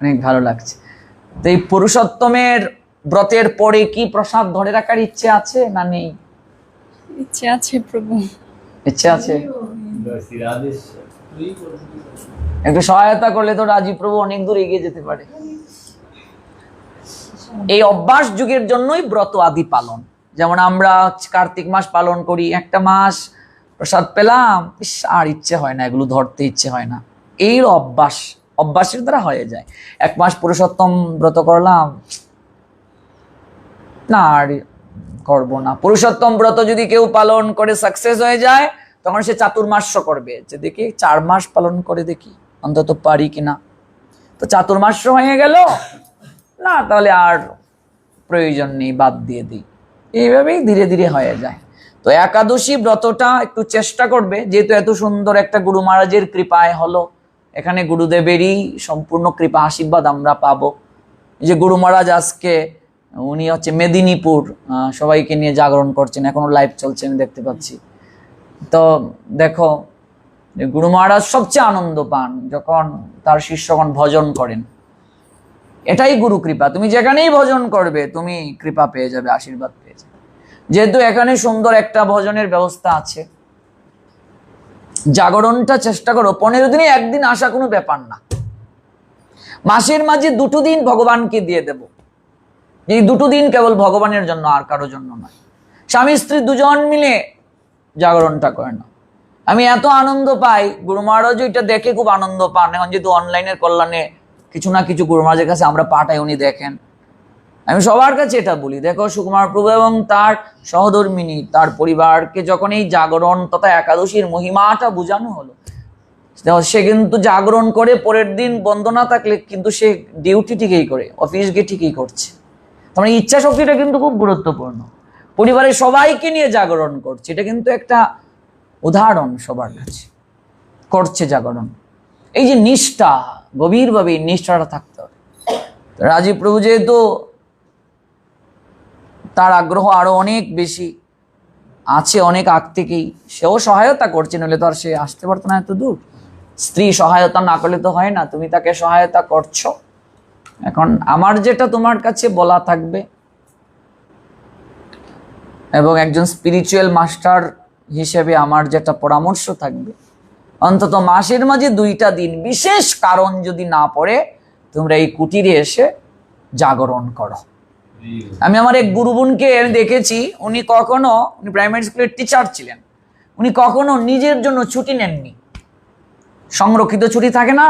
অনেক ভালো লাগছে। তো এই পুরুষোত্তমের ব্রতের পরে কি প্রসাদ ধরে রাখার ইচ্ছে আছে না নেই? ইচ্ছে আছে প্রভু। ইচ্ছে আছে। একটু সহায়তা করলে তো রাজীব প্রভু অনেক দূর এগিয়ে যেতে পারে। এই অভ্যাস যুগের জন্যই ব্রত আদি পালন। যেমন আমরা কার্তিক মাস পালন করি, একটা মাস প্রসাদ পেলাম, আর ইচ্ছে হয় না, এগুলো ধরতে ইচ্ছে হয় না। এই অভ্যাস, অভ্যাসের দ্বারা হয়ে যায়। এক মাস পুরুষোত্তম ব্রত করলাম, না আর করবো না। পুরুষোত্তম ব্রত যদি কেউ পালন করে সাকসেস হয়ে যায়, তখন সে চাতুর্মাস্য করবে, যে দেখি 4 মাস পালন করে দেখি অন্তত পারি কিনা। তো চাতুর্মাস্য হয়ে গেল না, তাহলে আর প্রয়োজন নেই, বাদ দিয়ে দিই। এইভাবেই ধীরে ধীরে হয়ে যায়। তো একাদশী ব্রতটা একটু চেষ্টা করবে, যেহেতু এত সুন্দর একটা গুরু মহারাজের কৃপায় হলো, এখানে গুরুদেবেরই সম্পূর্ণ কৃপা আশীর্বাদ আমরা পাবো। যে গুরু মহারাজ আজকে উনি হচ্ছে মেদিনীপুর, সবাইকে নিয়ে জাগরণ করছেন, এখনো লাইভ চলছে আমি দেখতে পাচ্ছি। তো দেখো, গুরু মহারাজ সবচেয়ে আনন্দ পান যখন তার শিষ্যগণ ভজন করেন। এটাই গুরু কৃপা। তুমি যেখানেই ভজন করবে তুমি কৃপা পেয়ে যাবে, আশীর্বাদ পেয়ে যাবে। যেহেতু এখানে সুন্দর একটা ভজনের ব্যবস্থা আছে, জাগরণটা চেষ্টা করো। 15 দিনে একদিন আসা কোনো ব্যাপার না। মাসের মাঝে 2 দিন ভগবানকে দিয়ে দেব, এই 2 দিন কেবল ভগবানের জন্য, আর কারো জন্য নয়। স্বামী স্ত্রী দুজন মিলে জাগরণটা করে না। আমি এত আনন্দ পাই, গুরু মহারাজও এটা দেখে খুব আনন্দ পান। এখন যেহেতু অনলাইনের কল্যাণে কিছু না কিছু গুরু মহারাজের কাছে আমরা পাঠাই, উনি দেখেন। আমি সবার কাছে এটা বলি, দেখো সুকুমার প্রভু এবং তার সহধর্মিনী, তার পরিবারকে যখন এই জাগরণ তথা একাদশীর মহিমাটা বোঝানো হলো, সে কিন্তু জাগরণ করে পরের দিন বন্ধ না থাকলে কিন্তু সে ডিউটি ঠিকই করে, অফিস গিয়ে ঠিকই করছে। তার মানে ইচ্ছা শক্তিটা কিন্তু খুব গুরুত্বপূর্ণ। পরিবারের সবাইকে নিয়ে জাগরণ করছে, এটা কিন্তু একটা উদাহরণ সবার কাছে, করছে জাগরণ। এই যে নিষ্ঠা, গভীরভাবে এই নিষ্ঠাটা থাকতে হবে। রাজীব প্রভু যেহেতু তার আগ্রহ আরো অনেক বেশি আছে, অনেক আগ থেকেই সেও সহায়তা করছে, নইলে তো আর সে আসতে পারতো না এত দূর। স্ত্রী সহায়তা না করলে তো হয় না, তুমি তাকে সহায়তা করছো। এখন আমার যেটা তোমার কাছে বলা থাকবে, এবং একজন স্পিরিচুয়াল মাস্টার হিসেবে আমার যেটা পরামর্শ থাকবে, অন্তত মাসের মাঝে 2টা দিন বিশেষ কারণ যদি না পড়ে, তোমরা এই কুটিরে এসে জাগরণ করো। আমি আমার এক গুরুবোনকে দেখেছি, উনি প্রাইমারি স্কুলের টিচার ছিলেন, উনি কখনো নিজের জন্য ছুটি নেননি। সংরক্ষিত ছুটি থাকে না,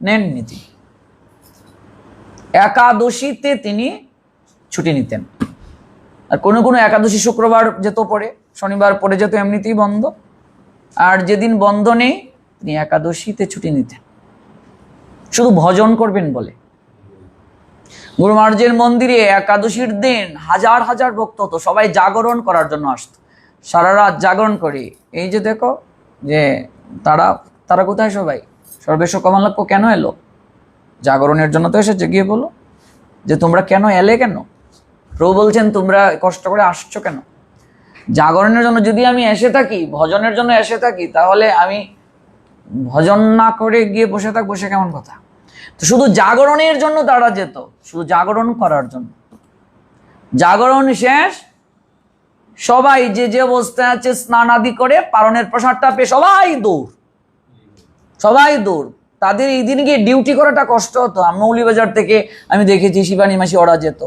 নেননি তিনি। একাদশীতে তিনি ছুটি নিতেন। আর কোনো কোনো একাদশী শুক্রবার যেত পড়ে, শনিবার পড়ে যেত এমনিতেই বন্ধ। আর যেদিন বন্ধ নেই তিনি একাদশীতে ছুটি নিতেন, শুধু ভজন করবেন বলে। গুরু মহারাজের মন্দিরে একাদশীর দিন হাজার হাজার ভক্ত হতো, সবাই জাগরণ করার জন্য আসতো, সারা রাত জাগরণ করি। এই যে দেখো যে তারা কোথায়, সবাই সর্বেশ কমলাক্ষ কেন এলো? জাগরণের জন্য তো এসেছে। গিয়ে বলো যে তোমরা কেন এলে, কেন? প্রভু বলছেন তোমরা কষ্ট করে আসছো কেন? জাগরণের জন্য যদি আমি এসে থাকি, ভজনের জন্য এসে থাকি, তাহলে আমি ভজন না করে গিয়ে বসে থাকবো, সে কেমন কথা? তো শুধু জাগরণের জন্য তারা যেত, শুধু জাগরণ করার জন্য। জাগরণ শেষ, সবাই যে যে অবস্থায় আছে স্নান আদি করে পারণের প্রসাদটা পেয়ে সবাই দৌড়, সবাই দৌড়। তাদের এই দিন গিয়ে ডিউটি করাটা কষ্ট হতো। মৌলিবাজার থেকে আমি দেখেছি শিবানী মাসি ওরা যেত,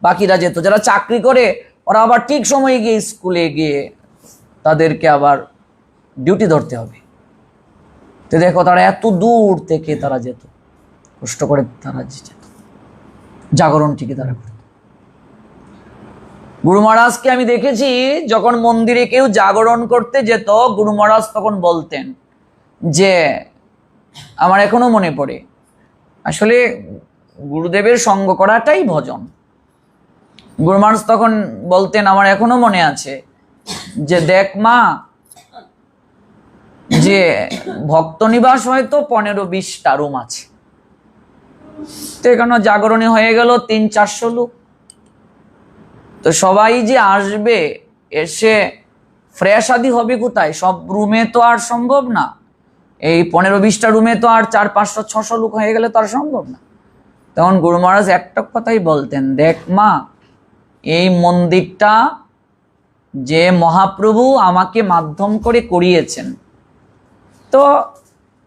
বাকিরা যেত। যারা চাকরি করে ওরা আবার ঠিক সময়ে গিয়ে স্কুলে গিয়ে তাদেরকে আবার ডিউটি ধরতে হবে। তো দেখো তারা এত দূর থেকে তারা যেত, কষ্ট করে তারা যেত, জাগরণ ঠিকই তারা করত। গুরু মহারাজকে আমি দেখেছি যখন মন্দিরে কেউ জাগরণ করতে যেত, গুরু মহারাজ তখন বলতেন যে আমার এখনো মনে পড়ে, আসলে গুরুদেবের সঙ্গ করাটাই ভজন। গুরু মহারাজ তখন বলতেন, আমার এখনো মনে আছে যে দেখ মা, যে ভক্ত নিবাস হয়তো 15-20টা রুম আছে, তো এখানে জাগরণী হয়ে গেল 300-400 লোক। তো সবাই যে আসবে, এসে ফ্রেশ আদি হবে কোথায়? সব রুমে তো আর সম্ভব না। এই 15-20টা রুমে তো আর 400-500-600 লোক হয়ে গেলে তো আর সম্ভব না। তখন গুরু মহারাজ একটা কথাই বলতেন, দেখ মা, এই মন্দিরটা যে মহাপ্রভু আমাকে মাধ্যম করে করিয়েছেন, তো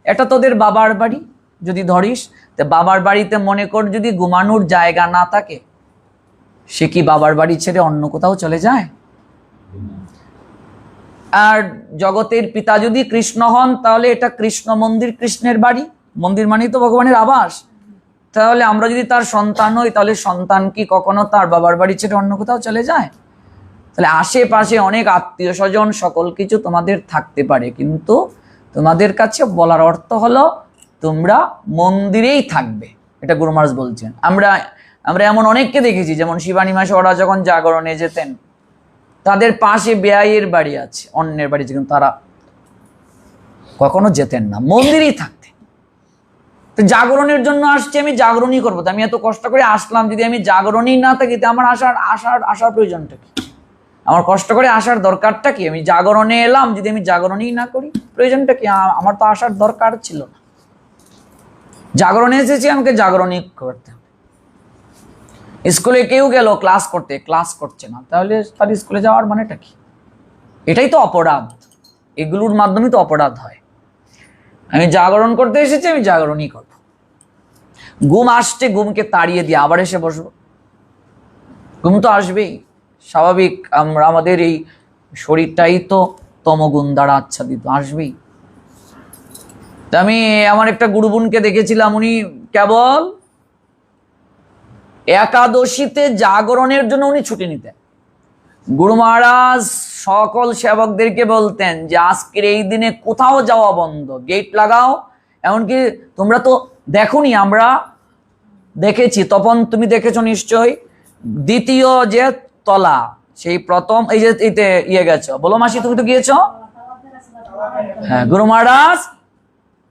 এটা তোদের বাবার বাড়ি যদি ধরিস, তো বাবার বাড়িতে মনে কর যদি ঘুমানোর জায়গা না থাকে, সে কি বাবার বাড়ি ছেড়ে অন্য কোথাও চলে যায়? আর জগতের পিতা যদি কৃষ্ণ হন, তাহলে এটা কৃষ্ণ মন্দির, কৃষ্ণের বাড়ি। মন্দির মানেই তো ভগবানের আবাস। তাহলে আমরা যদি তার সন্তান হই, তাহলে সন্তান কি কখনো তার বাবার বাড়ি ছেড়ে অন্য কোথাও চলে যায়? তাহলে আশেপাশে অনেক আত্মীয় স্বজন সকল কিছু তোমাদের থাকতে পারে, কিন্তু তোমাদের কাছে বলার অর্থ হলো তোমরা মন্দিরেই থাকবে, এটা গুরু মহারাজ বলছেন। আমরা এমন অনেককে দেখেছি, যেমন শিবানী মাসে ওরা যখন জাগরণে যেতেন, তাদের পাশে বেয়াইয়ের বাড়ি আছে, অন্যের বাড়ি, কিন্তু তারা কখনো যেতেন না, মন্দিরেই থাকতেন। তো জাগরণের জন্য আসছি, আমি জাগরণই করবো, তো আমি এত কষ্ট করে আসলাম, যদি আমি জাগরণই না থাকি, তো আমার আসার প্রয়োজনটা কি? আমার কষ্ট করে আসার দরকারটা কি? আমি জাগরণে এলাম, যদি আমি জাগরণই না করি, প্রয়োজনটা কি? আমার তো আসার দরকার ছিল না। জাগরণে এসেছি, আমাকে জাগরণই করতে হবে। স্কুলে কেউ গেল ক্লাস করতে, ক্লাস করছে না, তাহলে তার স্কুলে যাওয়ার মানেটা কি? এটাই তো অপরাধ, এগুলোর মাধ্যমে তো অপরাধ হয়। আমি জাগরণ করতে এসেছি, আমি জাগরণই করব। ঘুম আসছে, ঘুমকে তাড়িয়ে দিয়ে আবার এসে বসবো? ঘুম তো আসবেই, স্বাভাবিক। আমাদের এই শরীরটাই তো তমগুণ দ্বারা আচ্ছাদিত, আসবেই। আমি আমার একটা গুরুবোনকে দেখেছিলাম, উনি কেবল একাদশীতে জাগরণের জন্য উনি ছুটি নিতেন। গুরু মহারাজ সকল সেবকদেরকে বলতেন যে আজকের এই দিনে কোথাও যাওয়া বন্ধ, গেট লাগাও। এমনকি তোমরা তো দেখোনি, আমরা দেখেছি, তপন তুমি দেখেছো নিশ্চয়ই, দ্বিতীয় যে তলা, সেই প্রথম এই যে গেছো, বলো মাসি তুমি তো গিয়েছো? হ্যাঁ, গুরু মহারাজ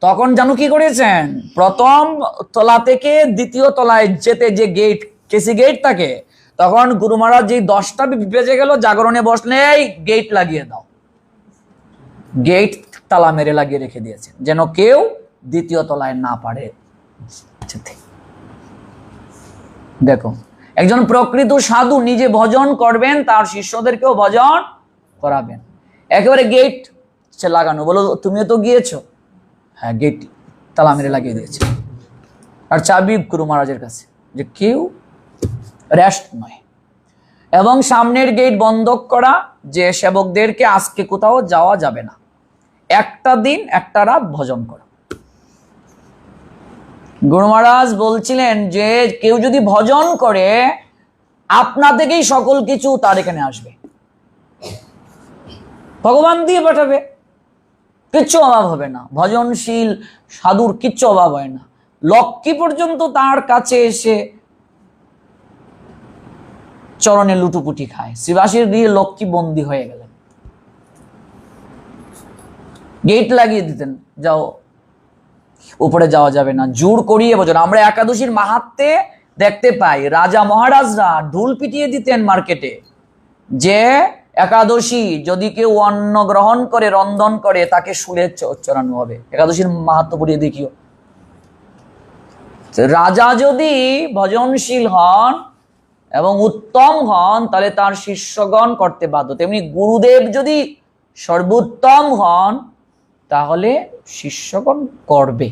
তখন জানো কি করেছেন? প্রথম তলা থেকে দ্বিতীয় তলায় যেতে যে গেট, কেসি গেট থাকে, তখন গুরু মহারাজ যে 10টা বেজে গেল, জাগরণে বসলেই গেট লাগিয়ে দাও। গেট তালা মেরে লাগিয়ে রেখে দিয়েছেন, যেন কেউ দ্বিতীয় তলায় না পারে যেতে। দেখো, একজন প্রকৃত সাধু নিজে ভজন করবেন, তার শিষ্যদেরকেও ভজন করাবেন। একেবারে গেট সে লাগানো, বলো তুমিও তো গিয়েছো? হ্যাঁ, গেট তালা মেরে লাগিয়ে দিয়েছে, আর চাবি গুরু মহারাজের কাছে, যে কেউ রেস্ট নয়। এবং সামনের গেট বন্ধ করা, যে সেবকদেরকে আজকে কোথাও যাওয়া যাবে না, একটা দিন একটা রাত ভজন করা। গুরু মহারাজ বলছিলেন যে কেউ যদি ভজন করে, আপনা থেকেই সকল কিছু তার এখানে আসবে, ভগবান দিয়ে পাঠাবে, কিচ্ছু অভাব হবে না। ভজনশীল সাধুর কিচ্ছু অভাব হয় না। লক্ষ্মী পর্যন্ত তার কাছে এসে চরণে লুটুপুটি খায়। শ্রীবাসীর গৃহে লক্ষ্মী বন্দী হয়ে গেলেন, গেট লাগিয়ে দিতেন, যাও উপরে যাওয়া যাবে না, জোর করিয়ে ভজন। আমরা একাদশীর মাহাত্ম্যে দেখতে পাই রাজা মহারাজরা ঢুল পিটিয়ে দিতেন মার্কেটে যে একাদশী যদি কেউ অন্ন গ্রহণ করে, রন্ধন করে, তাকে শুলে চড়ানো হবে। একাদশীর মাহাত্ম্য পড়িয়ে দেখিও। রাজা যদি ভজনশীল হন এবং উত্তম হন তাহলে তার শিষ্যগণ করতে বাধ্য। তেমনি গুরুদেব যদি সর্বোত্তম হন তাহলে শিষ্যগণ করবে।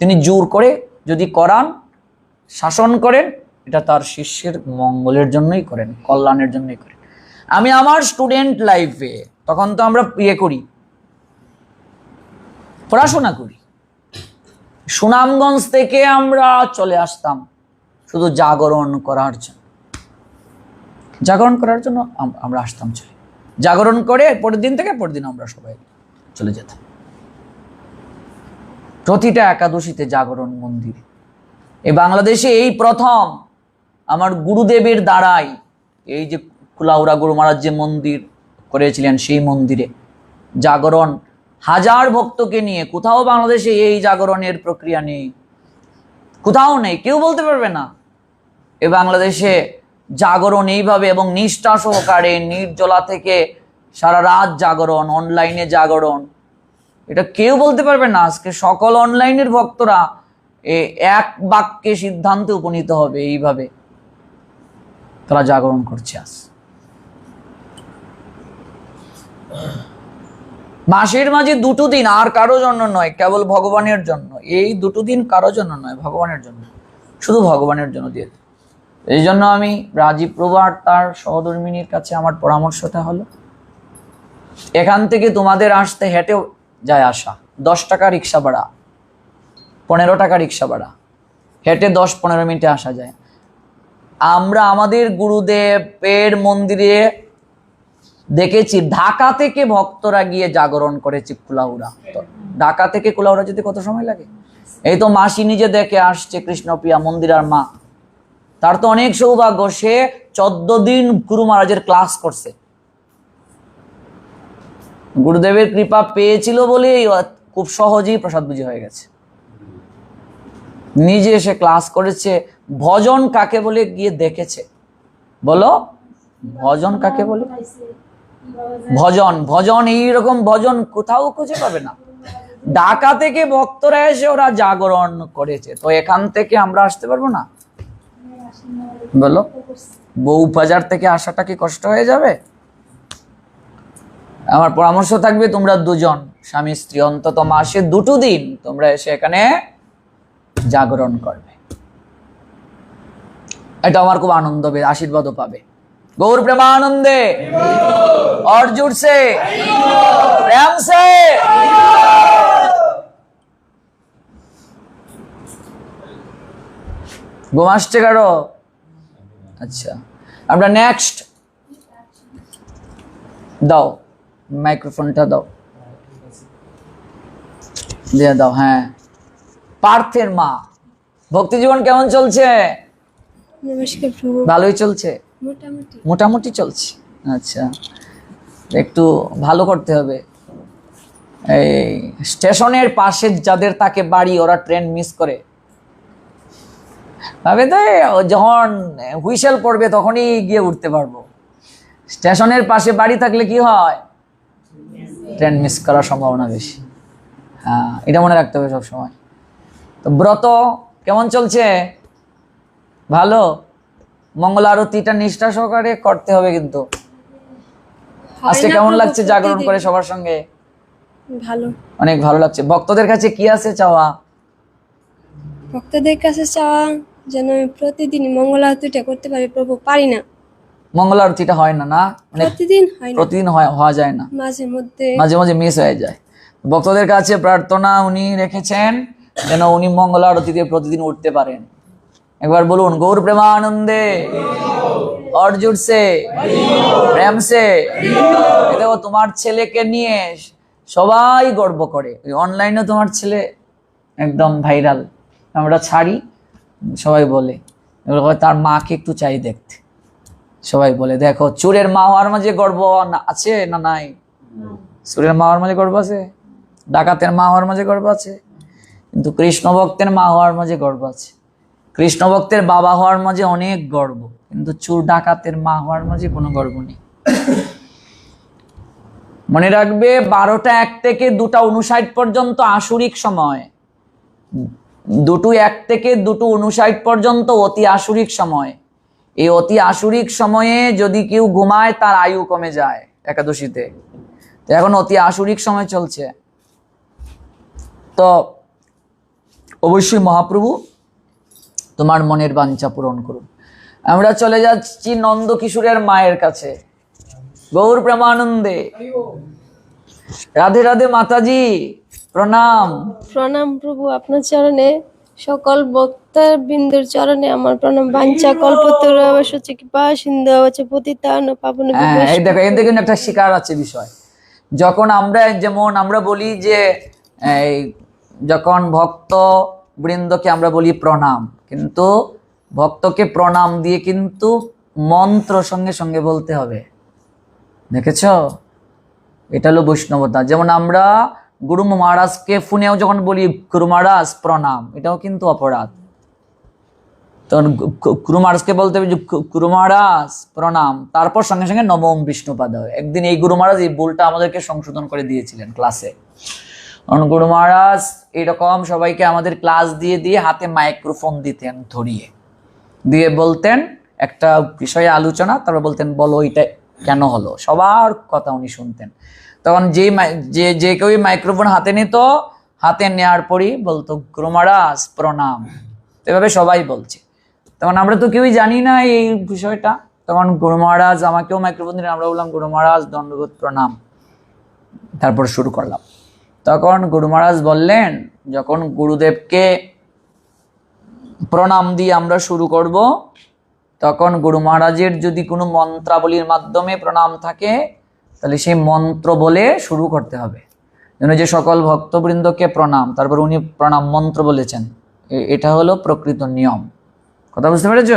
তিনি জোর করে যদি করান, শাসন করেন, এটা তার শিষ্যের মঙ্গলের জন্যই করেন, কল্যাণের জন্যই করেন। আমি আমার স্টুডেন্ট লাইফে, তখন তো আমরা করি, পড়াশোনা করি, সুনামগঞ্জ থেকে আমরা চলে আসতাম শুধু জাগরণ করার জন্য। জাগরণ করার জন্য আমরা আসতাম, চলে জাগরণ করে পরের দিন থেকে পরের দিন আমরা সবাই চলে যেতাম। প্রতিটা একাদশীতে জাগরণ মন্দিরে। এই বাংলাদেশে এই প্রথম আমার গুরুদেবের দ্বারাই এই যে কুলাউড়া গুরু মহারাজ যে মন্দির করেছিলেন, সেই মন্দিরে জাগরণ হাজার ভক্তকে নিয়ে। কোথাও বাংলাদেশে এই জাগরণের প্রক্রিয়া নেই, কোথাও নেই, কেউ বলতে পারবে না এ বাংলাদেশে জাগরণ এইভাবে এবং নিষ্ঠা সহকারে নির্জলা থেকে সারা রাত জাগরণ, অনলাইনে জাগরণ, এটা কেউ বলতে পারবে না। আজকে সকল অনলাইনের ভক্তরা এক বাক্যে সিদ্ধান্তে উপনীত হবে, এইভাবে তারা জাগরণ করছে। আজ মাসের মাঝে দুটো দিন, আর কারো জন্য নয়, কেবল ভগবানের জন্য। এই দুটো দিন কারো জন্য নয়, ভগবানের জন্য, শুধু ভগবানের জন্য দিয়ে। এই জন্য আমি রাজীব প্রভু আর তার সহধর্মিনীর কাছে আমার পরামর্শটা হলো, এখান থেকে তোমাদের আসতে হেঁটেও যায় আসা, 10 টাকা রিক্সা ভাড়া, 15 টাকা রিক্সা ভাড়া, হেঁটে 10-15 মিনিটে আসা যায়। আমরা আমাদের গুরুদেবের মন্দিরে দেখেছি ঢাকা থেকে ভক্তরা গিয়ে জাগরণ করেছে কুলাউড়া। ঢাকা থেকে কুলাউড়া যেতে কত সময় লাগে? এই তো মাসি নিজে দেখে আসছে, কৃষ্ণপ্রিয়া মন্দিরার মা, তার তো অনেক সৌভাগ্য, সে 14 দিন গুরু মহারাজের ক্লাস করছে। গুরুদেবের কৃপা পেয়েছিল বলে খুব সহজেই প্রসাদ বুঝি হয়ে গেছে। নিজে এসে ক্লাস করেছে, ভজন কাকে বলে গিয়ে দেখেছে। বলো, ভজন কাকে বলে? ভজন, ভজন এইরকম ভজন কোথাও খুঁজে পাবে না। ঢাকা থেকে ভক্তরা এসে ওরা জাগরণ করেছে, তো এখান থেকে আমরা আসতে পারবো না? বলো, বউবাজার থেকে আসাটা কি কষ্ট হয়ে যাবে? আমার পরামর্শ থাকবে, তোমরা দুজন স্বামী স্ত্রী অন্তত মাসে 2 দিন তোমরা এসে এখানে জাগরণ করবে। এটা আমার খুব আনন্দ হবে, আশীর্বাদও পাবে। गौर प्रेमानंदे और जुट से प्रेम से ঘুম আসছে কারো? আচ্ছা, আমরা নেক্সট দাও, মাইক্রোফোনটা দাও, দিয়ে দাও। হ্যাঁ, পার্থের মা, ভক্তি জীবন কেমন চলছে? নমস্কার প্রভু। ভালোই চলছে, মোটামুটি মোটামুটি চলছে। আচ্ছা, একটু ভালো করতে হবে। এই স্টেশনের পাশে যাদের তাকে বাড়ি, ওরা ট্রেন মিস করে ভাবে তো যখন হুইসেল পড়বে তখনই গিয়ে উঠতে পারবো। স্টেশনের পাশে বাড়ি থাকলে কি হয়? ট্রেন মিস করার সম্ভাবনা বেশি। হ্যাঁ, এটা মনে রাখতে হবে সবসময়। তো ব্রত কেমন চলছে? ভালো। মঙ্গল আরতিটা নিষ্ঠা সহকারে করতে হবে কিন্তু। আজকে কেমন লাগছে জাগরণ করে সবার সঙ্গে? ভালো, অনেক ভালো লাগছে। ভক্তদের কাছে কি আছে চাওয়া? ভক্তদের কাছে চাওয়া যেন আমি প্রতিদিন মঙ্গল আরতিটা করতে পারি প্রভু। পারি না, মঙ্গল আরতিটা হয় না, না মানে প্রতিদিন হয় না, প্রতিদিন হওয়া যায় না, মাঝে মধ্যে মাঝে মাঝে মিস হয়ে যায়। ভক্তদের কাছে প্রার্থনা উনি রেখেছেন যেন উনি মঙ্গল আরতিতে প্রতিদিন উঠতে পারেন। একবার বলুন, গৌর প্রেমানন্দে और जुट से প্রেম সে। দেখো, তোমার ছেলেকে নিয়ে সবাই গর্ব করে। অনলাইনে তোমার ছেলে একদম ভাইরাল, আমরা ছাড়ি, সবাই বলে তার মাকে একটু চাই দেখতে। সবাই বলে, দেখো চোরের মা হওয়ার মাঝে গর্ব আছে না নাই? চোরের মা হওয়ার মাঝে গর্ব আছে, ডাকাতের মা হওয়ার মাঝে গর্ব আছে, কিন্তু কৃষ্ণ ভক্তের মা হওয়ার মাঝে গর্ব আছে। কৃষ্ণ ভক্তের বাবা হওয়ার মাঝে অনেক গর্ব, কিন্তু চোর ডাকাতের মা হওয়ার মাঝে কোনো গর্ব নেই। মনে রাখবে 12টা 1 থেকে 2টা 59 পর্যন্ত আসুরিক সময়, 2টো 1 থেকে 2টো 59 পর্যন্ত অতি আসুরিক সময়। এই অতি আসুরিক সময়ে যদি কেউ ঘুমায় তার আয়ু কমে যায় একাদশীতে। তো এখন অতি আসুরিক সময় চলছে, তো অবশ্যই মহাপ্রভু তোমার মনের বাঞ্ছা পূরণ করুন। আমরা চলে যাচ্ছি নন্দ কিশোরের মায়ের কাছে। গৌর প্রেমানন্দে, রাধে রাধে মাতাজি, প্রণাম। প্রণাম প্রভু, আপনার চরণে, সকল ভক্তার বিন্দুর চরণে আমার প্রণাম। বাঞ্ছা কল্পতরু অবশ্যই কৃপা সিন্ধু অবশ্য পতিতান পাবন। হ্যাঁ, এই দেখো এখান থেকে একটা শিকার আছে বিষয়। যখন আমরা যেমন আমরা বলি যে এই যখন ভক্ত বৃন্দকে আমরা বলি প্রণাম, কিন্তু ভক্তকে প্রণাম দিয়ে কিন্তু মন্ত্র সঙ্গে সঙ্গে বলতে হবে, দেখেছ? এটা হলো বৈষ্ণবতা। যেমন আমরা গুরু মহারাজকে ফোনেও যখন বলি গুরু মহারাজ প্রণাম, এটাও কিন্তু অপরাধ। তখন গুরু মহারাজকে বলতে হবে যে গুরু মহারাজ প্রণাম, তারপর সঙ্গে সঙ্গে নবম বিষ্ণুপাদায়। একদিন এই গুরু মহারাজ এই ভুলটা আমাদেরকে সংশোধন করে দিয়েছিলেন ক্লাসে। কারণ গুরু মহারাজ এরকম সবাইকে আমাদের ক্লাস দিয়ে দিয়ে হাতে মাইক্রোফোন দিতেন ধরিয়ে, দিয়ে বলতেন একটা বিষয়ে আলোচনা, তারপর বলতেন বলো এটা কেন হলো, সবার কথা উনি শুনতেন। তখন যে কেউ মাইক্রোফোন হাতে নিত, হাতে নেওয়ার পরই বলতো গুরু মহারাজ প্রণাম। এভাবে সবাই বলছে। তখন আমরা তো কেউই জানি না এই বিষয়টা। তখন গুরু মহারাজ আমাকেও মাইক্রোফোন দিলেন, আমরা বললাম গুরু মহারাজ দণ্ডবোধ প্রণাম, তারপর শুরু করলাম। তখন গুরু মহারাজ বললেন, যখন গুরুদেবকে প্রণাম দিয়ে আমরা শুরু করব, তখন গুরু মহারাজের যদি কোনো মন্ত্রাবলীর মাধ্যমে প্রণাম থাকে, তাহলে সেই মন্ত্র বলে শুরু করতে হবে। যেন যে সকল ভক্তবৃন্দকে প্রণাম, তারপর উনি প্রণাম মন্ত্র বলেছেন, এটা হলো প্রকৃত নিয়ম। কথা বুঝতে পেরেছ?